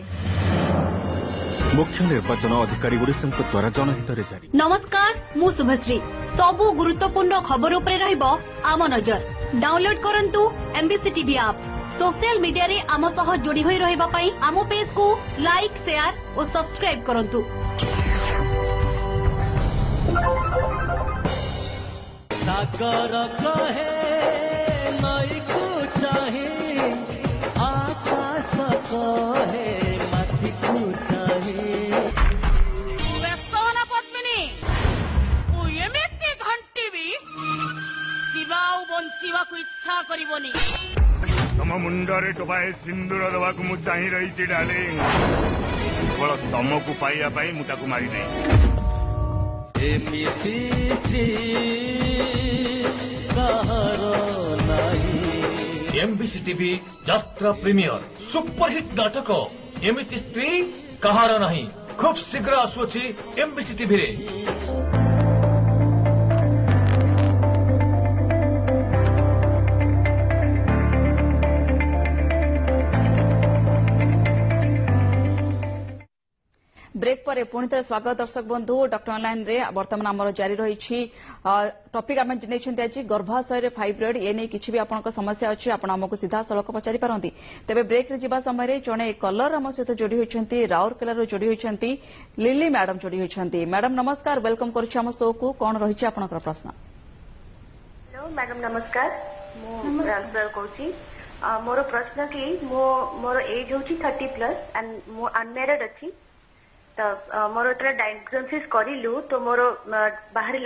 मुख्य निर्वाचन अधिकारी द्वारा जनहित रे जारी। नमस्कार मु शुभश्री सबु गुरुत्वपूर्ण खबर उपरे रहइबो आम नजर डाउनलोड करंतु MBC TV app social media रे आम सह जोड़ी होई रहइबा पई आम पेज को लाइक शेयर और सब्सक्राइब करंतु। सागर कहे नई को चाहे आकाश कहे माटी को चाहे व्यस्तन पद्मिनी एमती घंटी भी शिवा बंचिवा को इच्छा करिवनी तम मुंडरे टोपाए सिंदूर दवा को मु चाहि रही छी डार्लिंग केवल तमको पाइया पाई मु ताको मारी नहीं एमबीसी टीवी यात्रा प्रीमियर सुपरहिट नाटक एमती स्त्री कहार नहीं खूब शीघ्र आसुअछि एमबीसी टीवी रे। ब्रेक पर पुणी थे स्वागत दर्शक बंधु डॉक्टर ऑनलाइन रे वर्तमान आमर जारी रही टॉपिक आम आज गर्भाशय फाइब्रॉइड ए नहीं किसी भी आपन समस्या अच्छी आप आमको सीधा सड़क पचारि पारती तेज ब्रेक रे जीवा समय जड़े कलर आम सहित जोड़ी होती राउरकेला जोड़ी होती लिली मैडम जोड़ी होती मैडम नमस्कार वेलकम करुँ शो को कौन रही आपंकर प्रश्न। हेलो मैडम नमस्कार मु आंसर कहूँ मोर प्रश्न कि मोर एज हूँ 30+ एंड मु अनमेरिड अच्छी तो मोर डायग्नोसिस करिलु तो मोर बाहर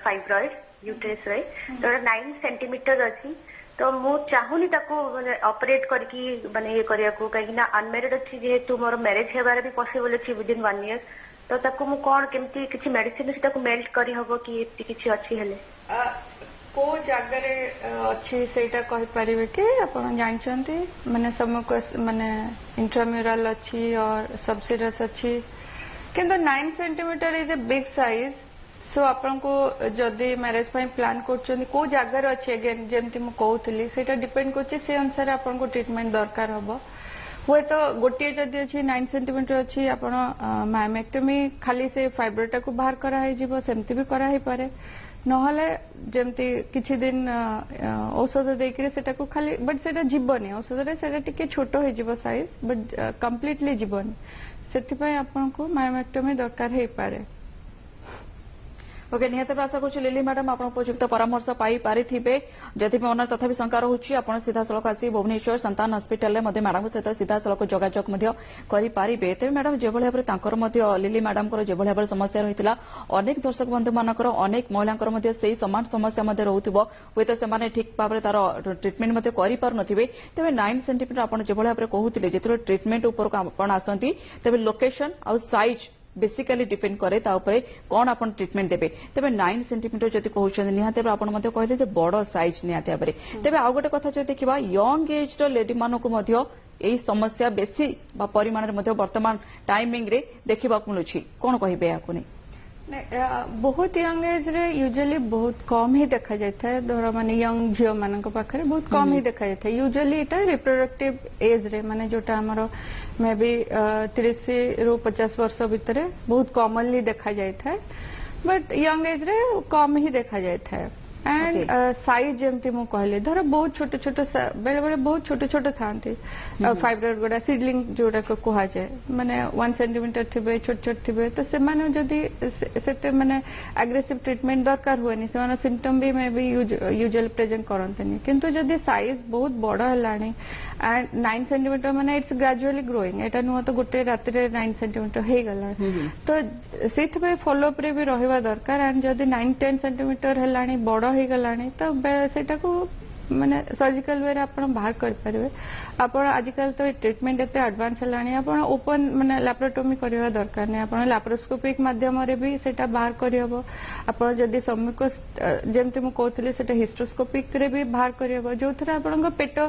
फाइब्रॉइड यूट्रस रे तो 9 सेंटीमीटर अच्छी तो मु चाहूनी ताको माने ऑपरेट करके माने ये करिया को कहीं ना अनमेरिड अच्छी जेहेतु मोर मैरिज हेबार भी पॉसिबल अच्छी विदिन 1 ईयर तो ताको मु कोन केमती किछि मेडिसिन ताको मेल्ट करी हबो कि एती किछि अच्छी हेले को जगह अच्छी सेटा कहि परिबे कि आपण जानचंती माने समको माने इंट्राम्यूरल अच्छी और सबसिरस अच्छी किंतु 9 centimetre is a big size so आपण को जदी मैरिज पई प्लान करचंती को जगह अच्छी अगेन जेमती मु कहउतली सेटा डिपेंड करछि से अनुसार आपण को ट्रीटमेंट दरकार हबो हुए तो गोटे जदि अच्छी 9 सेंटीमीटर अच्छी आपण मायोमेक्टोमी खाली से फाइब्रोटा को बाहर करा है जीवो सेमती भी करा है पारे नहले जमती किछि दिन औषध देकरे सेटा को खाली बट सेटा जीवनी औषध रे सेटा टिके छोटो हो जीवो साइज बट कंप्लीटली जीवनी सेति पय आपन को मायोमेक्टोमी दरकार हे पारे। ओके निहत आशा करूँ लिली मैडम आप उपयुक्त परामर्श पाई पारिथिबे जदि भी मन तथापि शंका रहुछि आपण सीधा सड़क आसी भुवनेश्वर संतान हॉस्पिटल में मैडम सहित सीधा सड़क जोगाजोग करें तेज मैडम जो भाव लिली मैडम जो भाव समस्या रही अनेक दर्शक बंधु मानकर अनेक महिला से सामान समस्या रोथो हे तो से ठीक भाव तार ट्रिटमेंट करें तेज 9 सेंटीमीटर आप जो भाव कहते जो ट्रिटमेंट उपरक आप आसती तेज लोकेशन आउ साइज बेसिकली डिपेंड करे कौन आप ट्रिटमेंट देते तेज 9 सेंटीमीटर जब कहते निहत आप कहले बड़ साइज निहत भाव तेज आउ गोटे कथा जो देखा यंग एज लेडी मानक यही समस्या बेसी परिमाण वर्तमान टाइमिंग रे देखा मिलूँ कौन कहे या बहुत यंग एज रे यूजुअली बहुत कम ही देखा जाता है धर माने यंग झील मान पाखे बहुत कम ही देखा जाता है यूजुअली एटा रिप्रोडक्टिव एज रे माने जोटा हमरो मे बी 30 रु 50 वर्ष भितर बहुत कॉमनली देखा जाता है बट यंग एज रे कम ही देखा जाता है एंड साइज जमती मु कहले धर बहुत छोट छोट बेले बेले बहुत छोट छोट थांती फाइब्रॉइड गुड़ा सीडलिंग जोड़ा को कहा जाए माने 1 सेंटीमीटर थिबे छोट छोट थिबे तो से माने जदी सेते माने एग्रेसिव ट्रीटमेंट दरकार हुएनी से माने सिम्पटम भी मे भी यूजुअली प्रेजेंट करंतनी किंतु जदी साइज बहुत बड़ हलानी एंड 9 सेंटीमीटर माने इट्स ग्रेजुअली ग्रोइंग एटा नुह तो गोटे राति रे 9 सेंटीमीटर हे गला तो सेथ पे फॉलो अप रे भी रहबा दरकार एंड जदी 9-10 सेंटीमीटर हलानी बड़ हो गलानी तो सेटा को माने सर्जिकल वे आप बाहर कर पारे आप आजिकल तो ट्रीटमेंट एते एडवांस हलानी आप ओपन माने लैप्रोटोमी करवा दरकार नहीं आप लैप्रोस्कोपिक माध्यम रे भी सेटा बाहर करहबो आप जदी सम्मुख जेमते मु कहतले सेटा हिस्ट्रोस्कोपिक रे भी बाहर करहबो जो थरा आपन पेट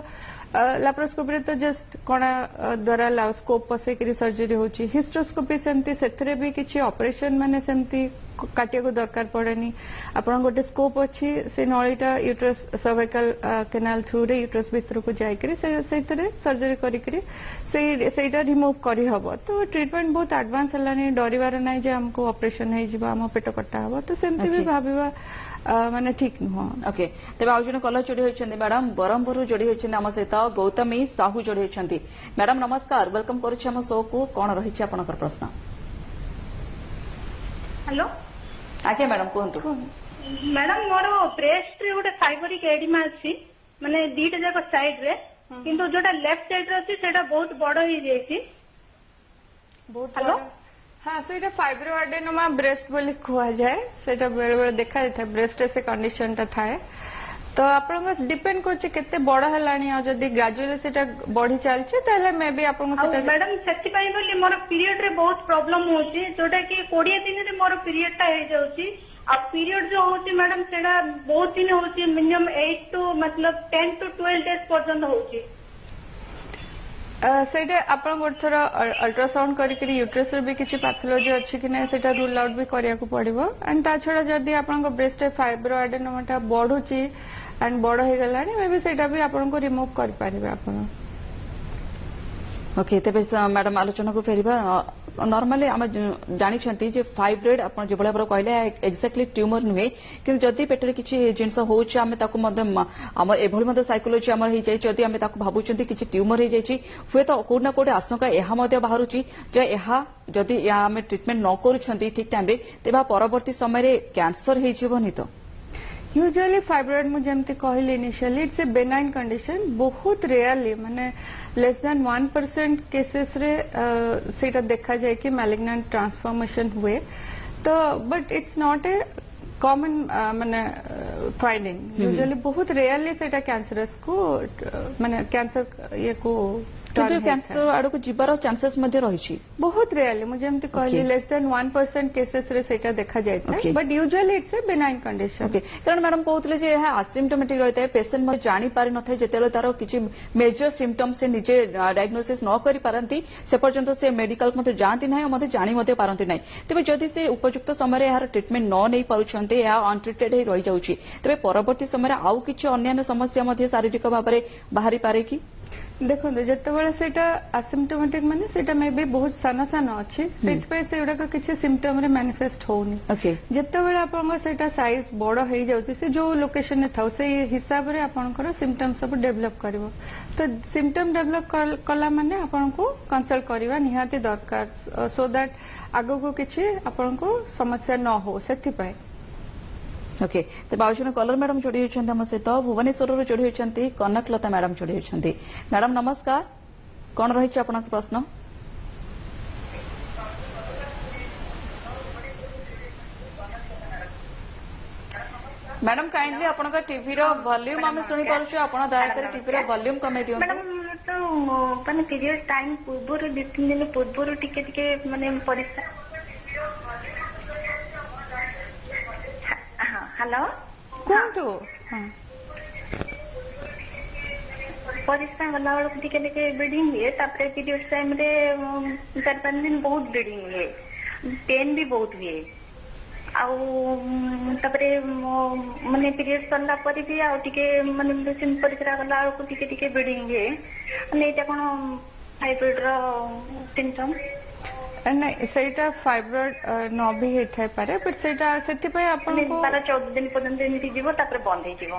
लैप्रोस्कोपी तो जस्ट कणा द्वारा स्कोप पसैकरी सर्जरी होची हिस्ट्रोस्कोपी सेमती सेथरे भी किछि ऑपरेशन माने सेमती काटिया को दरकार पड़ेनी आपन गोटे स्कोप अच्छी से नळीटा यूट्रस सर्वाइकल कैनाल थ्रू रे यूट्रस भीतर को जाय करी सेथरे सर्जरी करी करी सेटा रिमूव करी हबो तो ट्रीटमेंट बहुत एडवांस हलानी डरिवार नै जे हमको ऑपरेशन हे जिबा हम पेट कटा हबो तो सेमती भी भाबिबा माने ठीक नुह ओके तेज आज जन कलर जोड़ी होती मैडम ब्रह्मपुर जोड़ी होती आम सहित गौतमी साहू जोड़ी होती मैडम नमस्कार वेलकम करुच्छे शो को कौन रही आपनकर प्रश्न हेलो आज्ञा मैडम कहतु मैडम मोर ब्रेस्ट रे गोटे फाइब्रिक एडिमा अछि माने दीटा जाक साइड रे किंतु जोटा लेफ्ट साइड रे अछि सेटा बहुत बड़ ही जायछि बहुत हेलो हाँ से फाइब्रोएडेनोमा ब्रेस्ट बोली कहा जाए सेटा बेले बेले देखा जाता है ब्रेस्ट से कंडीशन टा थाए तो आपन डिपेंड करछि केते बड़ हलानी आ जदी ग्रेजुअली सेटा बढ़ी चलछि ताले मे भी आपन सेटा मैडम सेति पई बोली मोर पीरियड रे बहुत प्रॉब्लम होछि जोटा कि 20 दिन रे मोर पीरियड टा हे जाउछि आ पीरियड जो होछि मैडम सेटा बहुत दिन होछि मिनिमम 8 टू मतलब 10 टू 12 डेज पर्यंत होछि सेटा आपन गोटे थोर अल्ट्रासाउंड करी यूट्रस भी किसी पैथोलॉजी अच्छी कि ना सेटा रूल आउट भी करिया को पड़िबो एंड ता छडा जदी आपन को ब्रेस्ट फाइब्रोएडेनोमाटा बढ़ुची एंड बड़ हो गलानी मे भी सेटा भी आपन को रिमूव कर पारिबे आपन ओके तेज मैडम आलोचना को फेरिबा नॉर्मली आम जानी जे फाइब्रॉइड आप जो भाव कहले एक्जाक्टली ट्यूमर नुहे कि जदि पेटर किसी जिनस होम एभली साइकोलोजी आम होती आम भावुं कि ट्यूमर हो हुए तो कौट ना कौटे आशंका यह बाहर जदि आम ट्रिटमेंट न कर ठीक टाइम तेज परवर्ती समय कैंसर होनी तो यूजुअली फाइब्रॉइड मु जेमती कहली initially it's a benign condition बहुत रेयरली माने लेस देन 1% केसेस रे सेटा देखा जाए कि मैलिग्नेंट ट्रांसफॉर्मेशन हुए तो but it's not a common माने फाइंडिंग यूजुअली बहुत रेयरली सेटा कैंसरस को माने कैंसर ये को कैंसर आड़ को जीवार चांसेस रही बहुत रेयरली मुझे एमती कहली लेस देन 1% केसेस रे सेटा देखा जाए but usually it's a benign condition कारण मैडम कहते आसिम्टोमेटिक रही है पेसेंट जानी पारि न था जिते तार किसी मेजर सिम्पटम्स से निजे डायग्नोसिस न कर पारती से पर्यंत से मेडिकल मत जाती ना जानी पारती ना तेज जदि से उपयुक्त समय यार ट्रिटमेंट न नहीं पार्टी अनट्रिटेड ही रही जाऊँगी तेज परवर्ती समय आउ कि अन्य समस्या शारीरिक भाव में बाहरी पारे कि देखो जितेबाला सेटा आसिम्टोमेटिक माने सेटा मे भी बहुत सान सान अच्छी से गुड़ाक किसी सिम्पटम रे मैनिफेस्ट होनी जितेबाला आपन सेटा साइज बड़ हो जाउछि से जो लोकेशन में थाउ से हिसाब रे आपनकर सिम्पटम सब डेवलप करिवो तो सिम्पटम डेवलप कला माने आपन को कंसल्ट करवा निहाती दरकार सो दैट आगो को किछि आपन को समस्या न हो सेति पाए ओके तेज आज जन कलर मैडम जोड़ी होती आम सहित भुवनेश्वर जोड़ी होती कनकलता मैडम जोड़ी होती। मैडम नमस्कार, कौन रही आपन प्रश्न? मैडम काइंडली आपन टीवी रो वॉल्यूम आम सुनी पारुछु, आपण दयाकर टीवी रो वॉल्यूम कमे दियो। मैडम तो माने पीरियड टाइम पूर्व 2-3 दिन पूर्व टिके टिके माने परिस्रा हेलो कुंतु परिस्रा गला बेलू टिके टिके ब्लीडिंग हुए, तापर पीरियड टाइम रे 4-5 दिन बहुत ब्लीडिंग हुए, पेन भी बहुत हुए आउे माने पीरियड सरला पर भी आउ टिके माने मेडिसिन परिस्रा गला बेलू टिके टिके ब्लीडिंग हुए, माने एटा कोन फाइब्रॉइड रो सिम्पटम? नहीं सेटा फाइब्रॉइड न भी हेथाय पारे, बट सेटा सेति पय आपन को 14 दिन पर्यंत एमिति जीवो तापर बंद हे जीवो।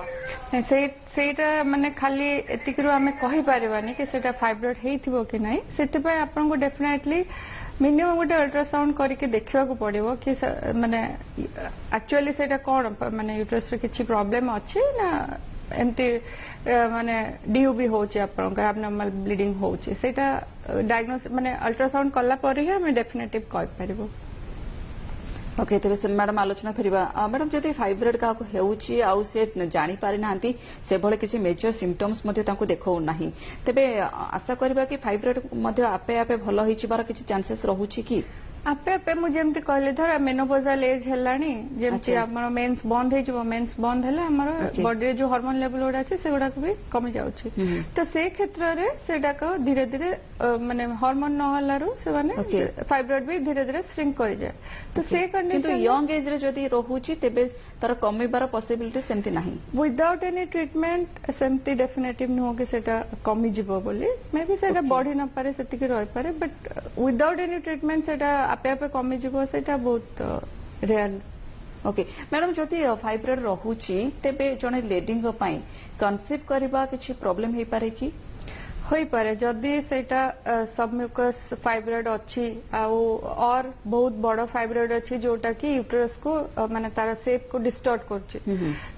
सेटा माने खाली एतिकरो हमें कहि पारिबानी कि सेटा फाइब्रॉइड हेथिबो कि नाही, सेति पय आपन को डेफिनेटली मिनिमम गोटे अल्ट्रासाउंड करके देखा पड़ो कि माने एक्चुअली सेटा कौन माने यूट्रस रे किछि प्रॉब्लम अछि ना एमती माने डीयू भी होछि आपन का एब्नॉर्मल ब्लीडिंग होछि, सेटा डायग्नोसिस माने अल्ट्रासाउंड कला पर ही हम डेफिनेटिव कहि परिबो। ओके तेज मैडम आलोचना फेरिबा। मैडम जदि फाइब्रॉइड का हेउछि आउ से जानि पारि नांती से भले किछि मेजर सिम्पटम्स मध्ये तांको देखौ नाही, तेबे आशा करबा कि फाइब्रॉइड मध्ये आपे आपे भलो हिचिबार किछि चांसेस रहुछि कि? आपे आपे मु जेमति कहले धर मेनोपोजाल एज हेलानी जेमति हमर मेंस बंद हे जबो, मेंस बंद हले हमर बॉडी रे जो हार्मोन लेवल उडा छै सेगुडा को भी कमी जाउछि, तो से क्षेत्र रे सेडा को धीरे धीरे माने हार्मोन न हलारु से माने फाइब्रॉइड भी धीरे धीरे श्रिंक करि जाय, तो से कंडीशन यंग एज रे जदि रहुछि तेबे तार कमीबार पॉसिबिलिटी सेमति नाही। विदाउट एनी ट्रीटमेंट सेमति डेफिनेटिव नो कि सेटा कमी जिवो बोली, मे बी सेटा बढ़ी न पारे सेतिकी रहि पारे, बट विदाउट एनी ट्रीटमेंट सेटा आपे आपे कमी जिवो सेटा बहुत रेयर। ओके मैडम जदि फाइब्रॉइड रहुछि तेबे जने लेडींग पई कन्सीव करबा किछि प्रॉब्लम हे पारे कि? होई पारे जदि सेटा सबम्यूकस फाइब्रॉइड अच्छी और बहुत बड़ फाइब्रॉइड अच्छी जोटा कि यूट्रस को माने तार शेप को डिस्टर्ट करछि,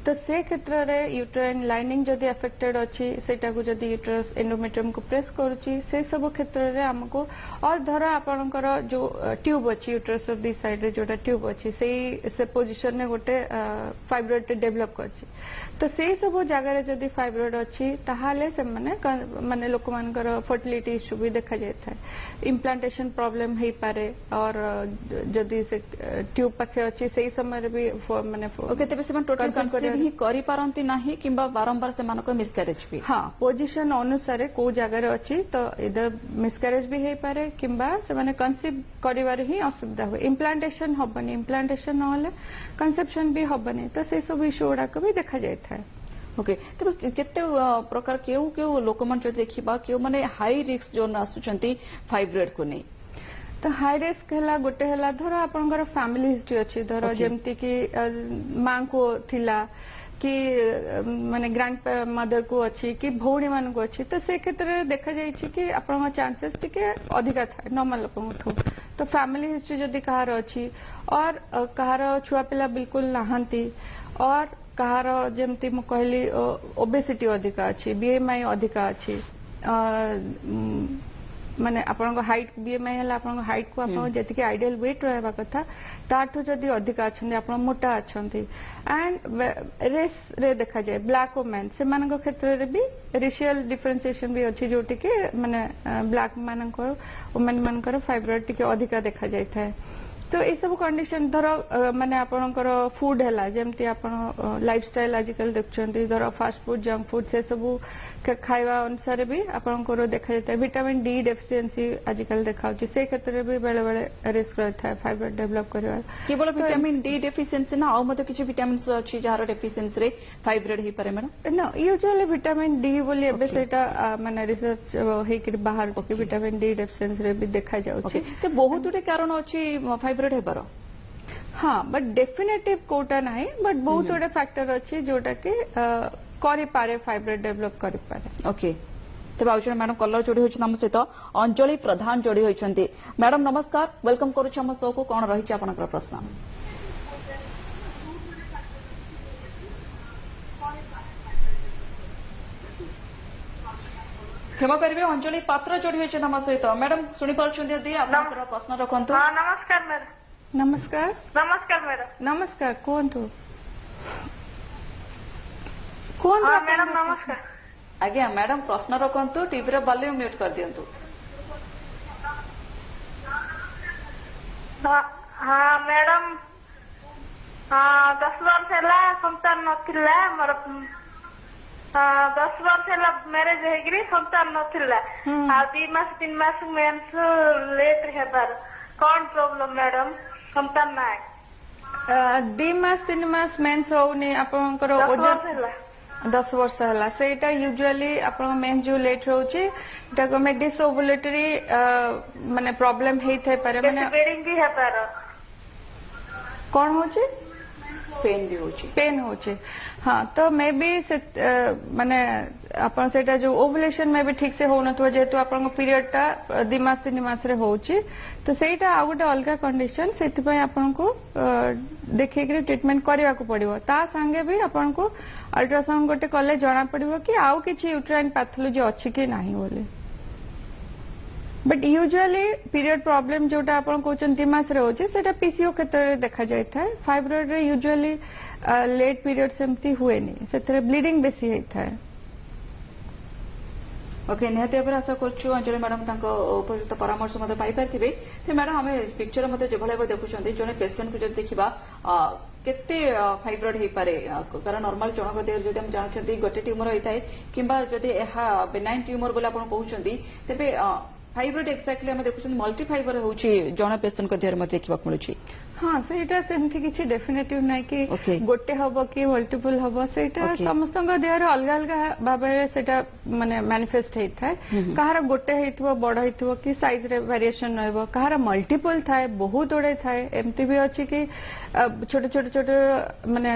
तो से क्षेत्र रे यूट्राइन लाइनिंग जदि अफेक्टेड अच्छी सेटा को जदि यूट्रस एंडोमेट्रियम को प्रेस करछि, से सब क्षेत्र रे हमको और धर आपनकर जो ट्यूब अच्छी यूट्रस दी साइड रे जोटा ट्यूब अच्छी से पोजिशन में गोटे फाइब्रॉइड डेवलप करछि, तो से सब जगह रे जदि फाइब्रॉइड अच्छी ताहाले से माने लोक मानकर फर्टिलिटी इश्यू भी देखा जाता है, इम्प्लांटेशन प्रॉब्लम हे पारे, और जदि से ट्यूब पाखे अच्छी से समय भी माने ओके तेबे से टोटल कंसीव ही करि पारंती नाही किंबा बारंबार से मानको मिसकैरेज भी? हां पोजीशन अनुसार को जगह रे अच्छी तो इधर मिसकैरेज भी हे पारे किंबा से माने कंसीव करिवार ही असुविधा हुए, इम्प्लांटेशन हबनी, इम्प्लांटेशन न होले कंसेप्शन भी हबनी, तो से सब इश्यू गुडा को भी देखा जाता है। ओके तेबे केते प्रकार केउ केउ लोक मन जो देखिबा केउ माने हाई रिस्क जो आसुचंती फाइब्रॉइड को नहीं, तो हाई रिस्क हला गोटे हला धर आपनकर फैमिली हिस्ट्री अछि, धर जेमति कि मां को थिला कि माने ग्रैंड मदर को अच्छी कि भौणी मान को अच्छी, तो से क्षेत्र में देखा जाए कि आपन चांसेस टिके अधिका था नॉर्मल लोक, तो फैमिली हिस्ट्री जदि कहार अच्छी और कहार छुआ पिला बिल्कुल नहांती और कहार जेमती मु कहली ओबेसिटी अधिका अच्छी, बीएमआई अधिका अच्छी, माने आपन हाइट बीएमआई हला आपन हाइट को आपन जति आइडियल वेट रहबा कथा ताठो जदि अधिका अछंती, आपन मोटा अछंती, एंड रेस रे देखा जाए ब्लैक वुमेन से मानक क्षेत्र रे भी रेशियल डिफरेंशिएशन भी अछि, जोटी के माने ब्लैक मानकर वुमेन मानकर फाइब्रॉइड टिके अधिका देखा जाय था, तो ये सब कंडीशन धर माने आपनकर फूड हला जेमती आपन लाइफस्टाइल आजकल देखछंती, धर फास्ट फूड जंक फूड से सब खाइबा अनुसार भी आपनकर देखा जाता है, विटामिन डी डेफिशिएंसी आजकल देखाउची, से क्षेत्र भी बेले बेले रिस्क रहता है फाइब्रॉइड डेवलप करबा। केवल विटामिन डी डेफिशिएंसी ना, मते किछि विटामिन्स अछि जहार डेफिशिएंसी रे फाइब्रॉइड ही पारे मैडम? ना यूजुअली विटामिन डी बोली एबे सेटा माने रिसर्च हे कि बाहर के विटामिन डी डेफिशिएंसी रे भी देखा जाउची, तो बहुत गुटे कारण अछि फाइब्रॉइड हेबार। हाँ बट डेफिनेटिव कोटा नाही, बट बहुत गुटे फैक्टर अछि जोटा के करि पारे फाइब्रॉइड डेवलप करि पारे। ओके तेज आज मैडम कलर जोड़ी होती आम सहित अंजलि प्रधान जोड़ी होती। मैडम नमस्कार, वेलकम करुच्छ आम शो को, कौन रही आपनकर प्रश्न? क्षमा करेंगे अंजलि पात्र जोड़ी होती आम सहित मैडम शुणी पार्टी आपंकर प्रश्न रखु हाँ नमस्कार मैडम नमस्कार नमस्कार मैडम नमस्कार कहतु हाँ मैडम नमस्कार आज्ञा मैडम प्रश्न रखु टीवी वॉल्यूम म्यूट कर दिंतु हाँ मैडम हाँ 10 वर्ष है संतान नथिला मोर 10 वर्ष है मैरेज है संतान नथिला आ 2 मास 3 मास मेंस लेट है पर कौन प्रॉब्लम मैडम संतान ना 2 मास 3 मास मेंस होनी आपनकर ओजन 10 वर्ष है सेटा यूजुअली आपन मेंस जो लेट होची ता को में डिसओबुलेटरी माने प्रॉब्लम हेई थे पारे माने ब्लीडिंग भी है पर कौन होची पेन होची हाँ तो मे भी माने आपन सेटा जो ओवुलेशन में भी ठीक से हो नथवा जेतु आपन पीरियड ता 2 मास 3 मास रे होची तो सेटा आ गोटे अलगा कंडीशन सेति पय आपन को देखि के ट्रीटमेंट करिवा को पड़िबो ता संगे भी आपन को अल्ट्रासाउंड गोटे कले जना पड़िबो कि आउ किछि यूट्राइन पैथोलॉजी अछि कि नाही बोले बट यूजुअली पीरियड प्रॉब्लम जोटा आपन कहउछन 3 मास रे होची सेटा पीसीओ क्षेत्र रे देखा जाय थाए फाइब्रॉइड रे यूजुअली लेट पीरियड सेमती हुए नहीं सेतरे ब्लीडिंग बेसी हेई थाए ओके निहाती भाव आशा करूँ अंजलि मैडम उपयुक्त परामर्श मत पाइपारे तो मैडम आम पिक्चर मत जो भाव देखुं जड़े पेसेंट को जब देखा केते फाइब्रॉइड हो पारे कारण नॉर्मल जनक देह जब हम जानते गोटे ट्यूमर होता है कि बेनाइन ट्यूमर बोले आप कहते तेरे फाइब्रॉइड एक्जाक्टली आम देखुं मल्टी फाइबर हो जड़े पेसेंट को देह देखा मिलूँ हाँ सेटा सेमती किछि डेफिनेटिव नाही कि गोटे हबो कि मल्टीपल हबो सेटा समस्त देहर अलग अलग भाव सेटा माने मैनिफेस्ट हेता कहार गोटे हेतिबो बड़ हेतिबो कि साइज रे वेरिएशन रहबो कहार मल्टीपल थाए बहुत ओडे थाए एमती भी अछि कि छोटे छोटे छोटे माने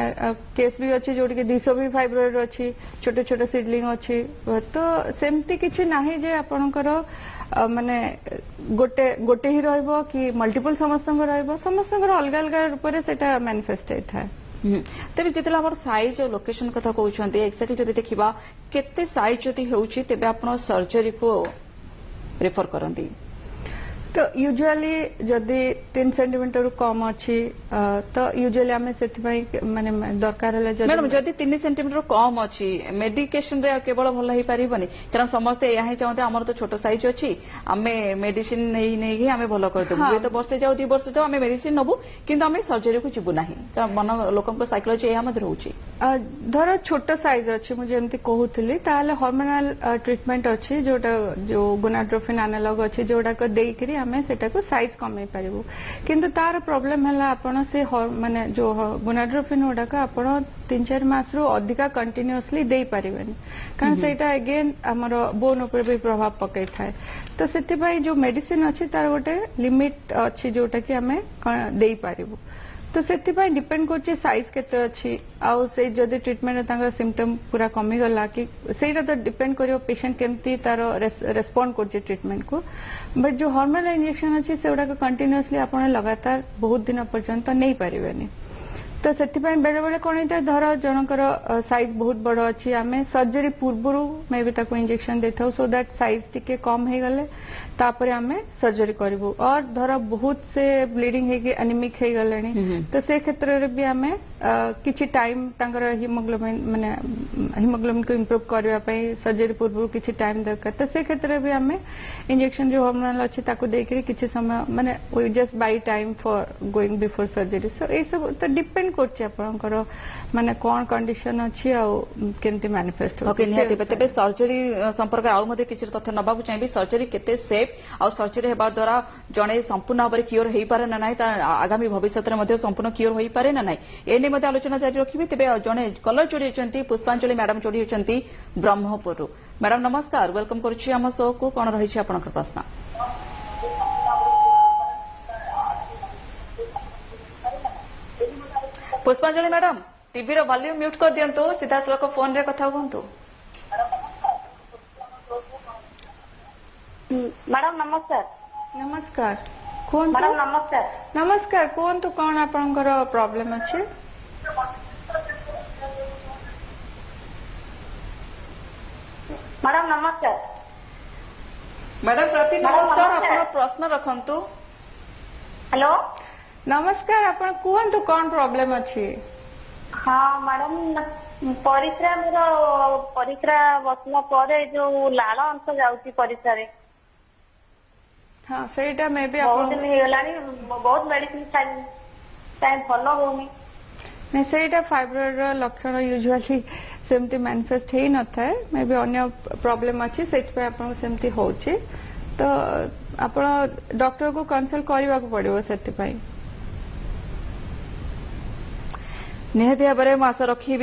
केस भी अछि जोडी के 200 भी फाइब्रॉइड अछि छोटे छोटे सीडलिंग अछि तो सेमती किछि नाही जे आपनकर माने गोटे गोटे ही रहबो कि मल्टीपल समस्तंग रहबो समस्तंग अलग अलग रूप से सेटा मैनिफेस्ट होता है तेरे जिते आम साइज और लोकेशन कथा कहते एक्जाक्टली जब देखा केते साइज जदि होउछि तेबे आपण सर्जरी को रेफर करंती तो यूजुअली जदि 3 सेंटीमीटर कम अच्छी तो यूजुअली आम से माने दरकार मैडम जदि 3 सेंटीमीटर कम अच्छी मेडिकेशन रे केवल भल हो पारिबनी कारण समस्त या ही चाहते आमर तो छोट साइज अच्छी आम मेडिसिन नहीं आम भल करदेबू ये तो वर्षे जाऊ 2 वर्ष जाऊ आम मेडिसिन नबू किंतु आम सर्जरी को जीवू नहीं तो मन लोक साइकोलॉजी या रोचे धर छोट साइज अच्छी मुझे एमती कहूली ताले हार्मोनाल ट्रीटमेंट अच्छी जोटा जो गोनाड्रोफिन एनालॉग अच्छी जोटा को देकरी आमे सेटा को साइज कमे पारिबो किंतु तार प्रॉब्लम हला आपण से माने जो गोनाड्रोफिन ओडा का आपण 3-4 मास रो अधिका कंटिन्यूअसली दे पारिबेनी कारण सेटा अगेन हमर बोन ऊपर भी प्रभाव पकै थाए तो सेति भाई जो मेडिसिन अछि तार गोटे लिमिट अछि जोटा कि हमें दे पारिबो तो सेति भाई डिपेंड करछि साइज केते अछि आउ से जदि ट्रीटमेंट तांगा सिम्पटम पूरा कमी गला कि सेटा तो डिपेंड करियो पेशेंट केमती तार रेस्पोंड करछि ट्रीटमेंट को बट जो हार्मोनल इंजेक्शन अछि सेउडा को कंटिन्यूअसली आपण लगातार बहुत दिन पर्यंत नहीं पारिबेनी तो सेति भाई बेले बेले कोन इता धर जनकर साइज बहुत बड़ अछि आमे सर्जरी पूर्वरु मे भी ताको इंजेक्शन देथौ सो दैट साइज टिके कम हे गले तापरे आमे सर्जरी करबो और धर बहुत से ब्लीडिंग हे के एनीमिक हे गलेनी तो से क्षेत्र रे भी आमे किछि टाइम तांकर हीमोग्लोबिन माने हीमोग्लोबिन को इंप्रूव करबा पई सर्जरी पूर्वरु किछि टाइम दरकार तो से क्षेत्र रे भी आमे इंजेक्शन जो हार्मोनल अछि ताको देकरी किछि समय माने we just buy time for going before surgery so a सब तो डिपेंड करछि आपनकर माने कोन कंडीशन अछि आ केनते मैनिफेस्ट ओके निहाती तेबे सर्जरी संपर्क आउ मध्ये किछि तथ्य नबाकू चाहिबी सर्जरी केते सेफ आ सर्जरी हेबा द्वारा जणे संपूर्ण भाव क्योर हेई पारे ना नाही ता आगामी भविष्य रे मध्ये संपूर्ण क्योर होई पारे ना नाही एने मध्ये आलोचना जारी रखिबे तेबे जणे कलर जोडी छंती पुष्पांजलि मैडम जोडी छंती ब्रह्मपुर मैडम नमस्कार वेलकम करूछि हम शो को कोन रहि छै आपनकर प्रश्न पुष्पांजलि madam TV rho volume mute कर दियंतु सीधा सलक फोन रे कथा हुंतु मैडम नमस्कार नमस्कार कोन मैडम नमस्कार नमस्कार कोन तो कोन आपनकर प्रॉब्लम अछि मैडम नमस्कार मैडम प्रति नमस्कार आपण प्रश्न रखंतु हेलो नमस्कार आपण कहतु कौन प्रॉब्लम अच्छी हाँ मैडम परिश्रा मोर परिश्रा बसला पर जो लाल अंश जाऊँगी परिश्रा रे हाँ सेटा मे भी बहुत दिन ହେଇଗଲାଣି बहुत मेडिसिन टाइम ଭଲ होनी नहीं सेटा फाइब्रॉइड रो लक्षण यूजुअली सेमती मैनिफेस्ट हे न थाए मे भी अन्य प्रॉब्लम अछि सेट पे आपन सेमती होछि तो आपण डॉक्टर को कंसल्ट करबा को पड़िबो सेति पई निहती भाव में आशा रखी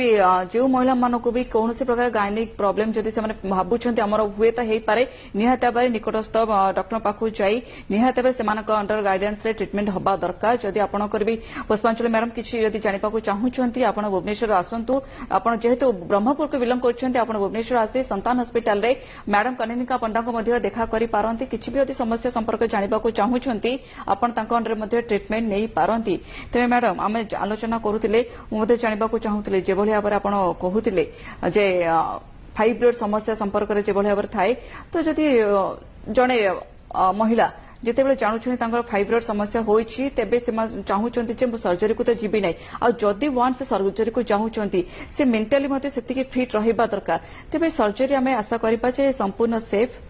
जो महिला मानक भी कौन प्रकार गायनिक प्रॉब्लम जदि से भावुंट आमर हुए तो हो पारे निहती भाव में निकटस्थ डॉक्टर पाखु जाई निहती भाव से अंडर गाइडेंस रे ट्रीटमेंट हवा दरकार जदि आपणकर भी पुष्पांजलि मैडम किसी जदि जानिपाकु चाहूछंती आपण भुवनेश्वर आसंतु आपण जेहेतु ब्रह्मपुर को बिलंग करछंती आपण भुवनेश्वर आसी संतान हॉस्पिटल रे मैडम कनिनिका पंडा को मध्य देखा करि पारंती किछि भी यदि समस्या संपर्क जानिपाकु चाहूछंती आपण तांको अंडर मध्य ट्रीटमेंट नै पारंती तबे मैडम आमे आलोचना करूतिले मुझे जानवाक चाहूले जो भाव में आप कहते जे फाइब्रॉइड समस्या संपर्क में जो भाव थाए तो जदि जड़े महिला जिते जानूँ फाइब्रॉइड समस्या होती तेबे से चाहूँ सर्जरी को तो जीवी ना आदि वन से सर्जरी को चाहूँगी से मेंटाली से फिट रहा दरकार तेबे सर्जरी आम आशा करें संपूर्ण सेफ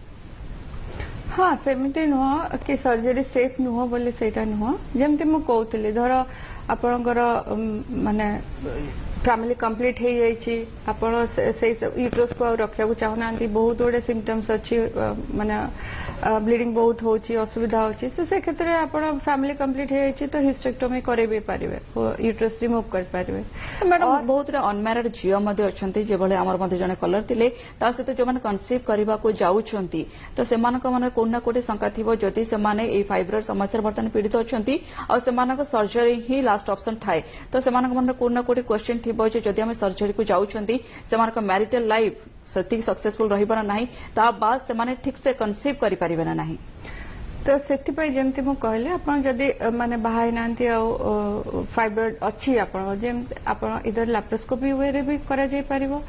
हाँ सेमती नुह कि सर्जरी सेफ नुह बोली सेटा नुह जमती मु कहूली धर आपणकर माने फैमिली कंप्लीट हो जाइए आपण यूट्रस को रखा चाहूना बहुत गुड़े सिम्पटम्स अच्छी माने ब्लीडिंग बहुत होची असुविधा होची से क्षेत्र में आपण फैमिली कंप्लीट हो जाइए तो हिस्टेक्टोमी करे भी पारिबे यूट्रस रिमूव कर पारिबे मैडम बहुत अनमैरिड झील जो आमर जड़े कलर थे सहित जो मैंने कनसीव करने को जाऊँगी तो से मन कौन ना कौटी शंका थी जदि से फाइब्रॉइड समस्या बर्तमान पीड़ित अच्छा सर्जरी ही लास्ट ऑप्शन थाए तो से मन कौन ना कौटी क्वेश्चन थी जदि आम सर्जरी को जाऊँगी से मैरिटल लाइफ से सक्सेसफुल रहा ना ता बाद से ठीक से कनसीव करें ना तो से जमती मु कहले आपण जदि माने बाहाई नांती फाइब्रॉइड अच्छी आपण इधर लैप्रोस्कोपी वे रे भी करा जाय परिबो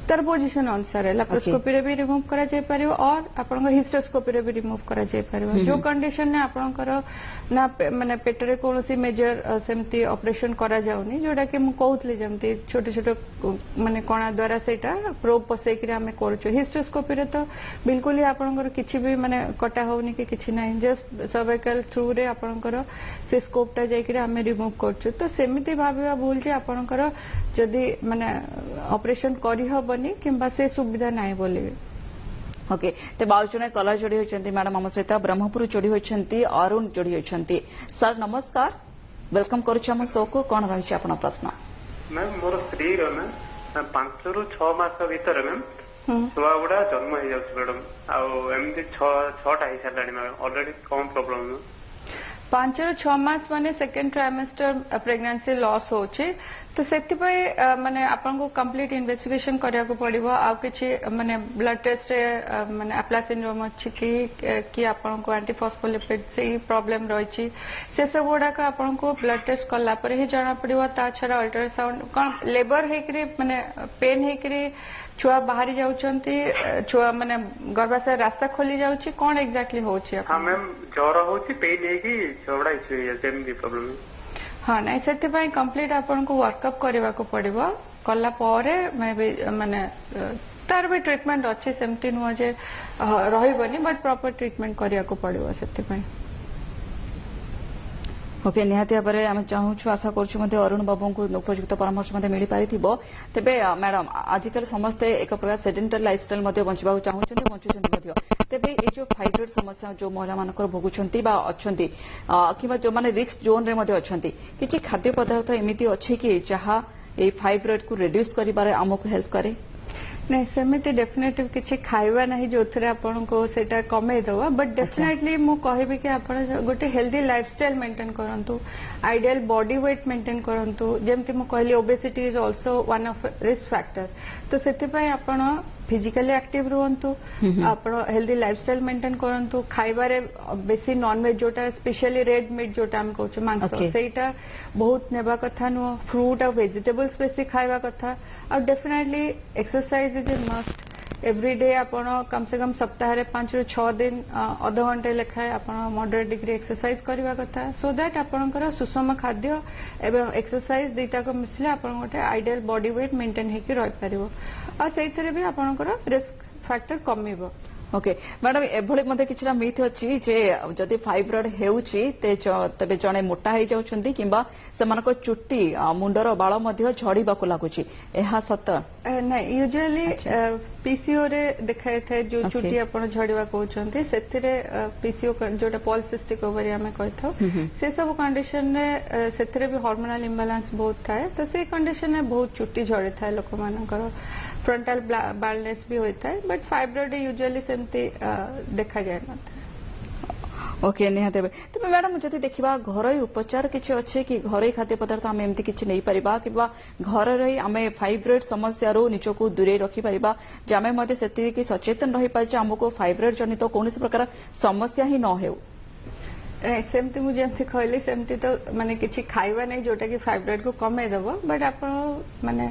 तर पोजिशन अनुसार लैप्रोस्कोपी रे भी रिमूव करा जाय परिबो और आपण हिस्टोस्कोपी रे भी रिमूव करा जाय परिबो जो कंडीशन ने आपणकर ना माने पेट रे कोनोसी मेजर सेमती ऑपरेशन करा जाउनी जोडा कि मु कहउतली जमती छोटे छोटे माने कोणा द्वारा सेटा प्रोब पसै कि हमें करछु हिस्टोस्कोपी रे तो बिल्कुल ही आपणकर किछि भी माने कटा होउनी कि किछि नै जस्ट सर्वाइकल थ्रू रे आपणकर से स्कोपटा जाय कि हमें रिमूव करछु तो सेमिति भाबिबा भूल जे आपणकर जदी माने ऑपरेशन करि हबनी किंबा से सुविधा नै बोलिबे ओके ते बाउचने कलर जोड़ी होचंती मैडम हम सहित ब्रह्मपुर जोड़ी होचंती अरुण जोड़ी होचंती सर नमस्कार वेलकम करूछ हम शो को कोन रहि छै अपन प्रश्न मैम मोर स्त्री रो ना 5 रु 6 मास भीतर मैम छुआ गुड़ा जन्म हो जाउछ मैडम आ एमती 6टा ही सालानी मैम ऑलरेडी कौन प्रॉब्लम 5 रु 6 मास माने सेकंड ट्राइमेस्टर प्रेगनेंसी लॉस होचे तो से माने आपन को कंप्लीट इन्वेस्टिगेशन करिया को पड़िबो आ किछि माने ब्लड टेस्ट रे माने एप्ला सिंड्रोम अछि कि आपन को एंटीफॉस्फोलिपिड से प्रॉब्लम रहिछि से सब गुडा का आपन को ब्लड टेस्ट करला पर ही जाना पड़िबो ता छरा अल्ट्रासाउंड कोन लेबर हे करी माने पेन हे करी छुआ बाहरी जाउछंती छुआ माने गर्भाशय रास्ता खोली जाउछि कोन एग्जैक्टली होछि हां मैम ज्वर होछि पेन हे कि छोड़ा इछु सेम भी प्रॉब्लम हाँ ना से कंप्लीट आपन को वर्कअप करने को पड़िबो कला परे माने तार भी ट्रीटमेंट अच्छे सेमती नुह जे रहिबनी बट प्रॉपर ट्रीटमेंट करिया को पड़िबो से ओके निहाती भाव में आम चाहूँ आशा करुँ अरुण बाबू को उपयुक्त परामर्श मिल पारि तेबे मैडम आजिकल समस्ते एक प्रकार सेडेंटरी लाइफस्टाइल बंचवा चाहूँ बंचुं तेबे ये जो फाइब्रॉइड समस्या जो महिला मानकर भोगुंट अच्छी कि जो मैंने रिस्क जोन रे अच्छा किसी खाद्य पदार्थ एमती अच्छी कि जहाँ ये फाइब्रॉइड को रिड्यूस कर आमको हेल्प करे नहीं सेमिति डेफिनेटिव किछि खाइबा नहीं जो थरे आपन को सेटा कमे दवा बट डेफिनेटली मु कहबी कि आपन गोटे हेल्दी लाइफस्टाइल मेंटेन करंतु आइडियल बॉडी वेट मेंटेन करंतु जेमति मु कहली obesity is also one of risk factor तो सेति पय आपन फिजिकली एक्टिव रहंतु आपण हेल्दी लाइफस्टाइल मेंटेन करंतु खाइबारे बेसी नॉनवेज जोटा स्पेशली रेड मीट जोटा हम कहू मांस सेटा बहुत नेबा कथा नो फ्रूट और वेजिटेबल्स बेसी खाइबा कथा और definitely exercise is a must everyday आपण कम से कम सप्ताह 5 ରୁ 6 दिन अध घंटे लेखाए आपण मॉडरेट डिग्री एक्सरसाइज करबा कथा सो दैट आपनकर सुषम खाद्य एवं एक्सरसाइज दुईटा को मिसले आपण गोटे आइडियल बॉडी वेट मेंटेन हेकी रहि परिबो आ सेइथरे भी आपनकर रिस्क फैक्टर कमिबो ओके मैडम एभली मते किछरा मिथ अछि जे जदि फाइब्रॉइड हेउछि तबे जणे मोटा हे जाउछन्ती किंबा सेमानको चुट्टी मुंडर बाळ मध्ये झड़ीबाकू लागुछि एहा सत नहीं यूजुअली पीसीओ रे देखाय थे जो चुट्टी आपण झड़ीबा कहउछन्ती सेथिरे पीसीओ जोटा पॉलिसिस्टिक ओवरी हमें कहथौ से सब कंडीशन रे सेथिरे भी हार्मोनल इम्बैलेंस बहुत थाए तो से कंडीशन में बहुत चुट्टी झड़ी थाए लोक मानकर फ्रंटल बालनेस भी होता है बट फाइब्रॉइड यूजुअली सेमती देखा जाए ना ओके निहाते तबे मैडम जदि देखिबा घरोई उपचार किछि अछि कि घरोई खाद्य पदार्थ आमे एमती किछि नै परिबा किबा घर रही आमे फाइब्रॉइड समस्या रो निचको दूरे रखि परिबा जे आमे मध्ये सेति कि सचेतन रहि पाछ हमको फाइब्रॉइड जनित कोनोसी प्रकार समस्या ही न हेउ सेमती मुझे एमती कहली सेमती तो माने किछि खाइबा नै जोटा कि फाइब्रॉइड को कमे देबो बट आपण माने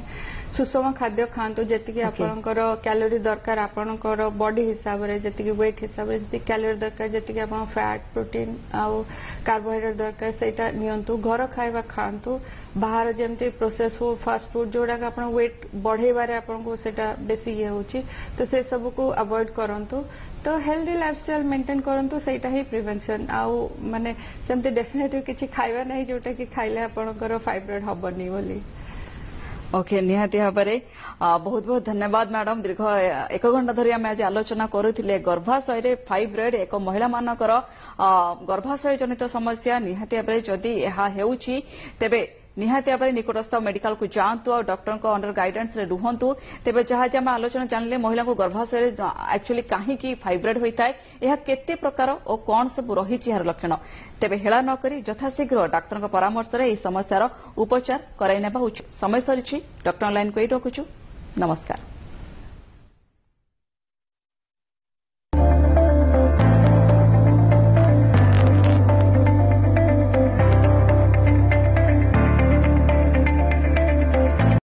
सुषम खाद्य खातु जी आपंकर कैलोरी दरकार आपंकर बॉडी हिसाब से जी वेट हिसाब से कैलोरी दरकार जी आप फैट प्रोटीन आउ कार्बोहाइड्रेट दरकार सेटा नियंतु घर खाइबा खातु बाहर जमती प्रोसेस फूड फास्ट फूड जोड़ा आप वेट बढ़ेबारे आपको सेटा बेसी ये होची तो से सब को अवॉइड करंतु तो हेल्दी लाइफस्टाइल मेंटेन करंतु सेटा ही प्रिवेंशन आउ माने सेमती डेफिनेटली किछि खाइबा नहीं जोटा कि खाइले आपनकर फाइब्रॉइड हबनी बोली ओके निहाती भाव बहुत बहुत धन्यवाद मैडम दीर्घ 1 घंटा धरी आम आज आलोचना करुथिले गर्भाशय फाइब्रॉइड एक महिला मानकर गर्भाशय जनित समस्या निहाती भाव जदि यह हेउछि तेबे निहाती भाव निकटस्थ मेडिकल को जातु और डॉक्टर को अंडर गाइडेंस रे रुहंतु तेबे जहाँ आम आलोचना जानले महिला को गर्भाशय एक्चुअली कहीं फाइब्रॉइड होता है यह केते प्रकार और कौन सब रही यार लक्षण तेबे हेला न करी यथाशीघ्र डॉक्टर परामर्श रे समस्यार उपचार कराई नेबा उचित समय सरी डॉक्टर लाइन को रखुछु नमस्कार।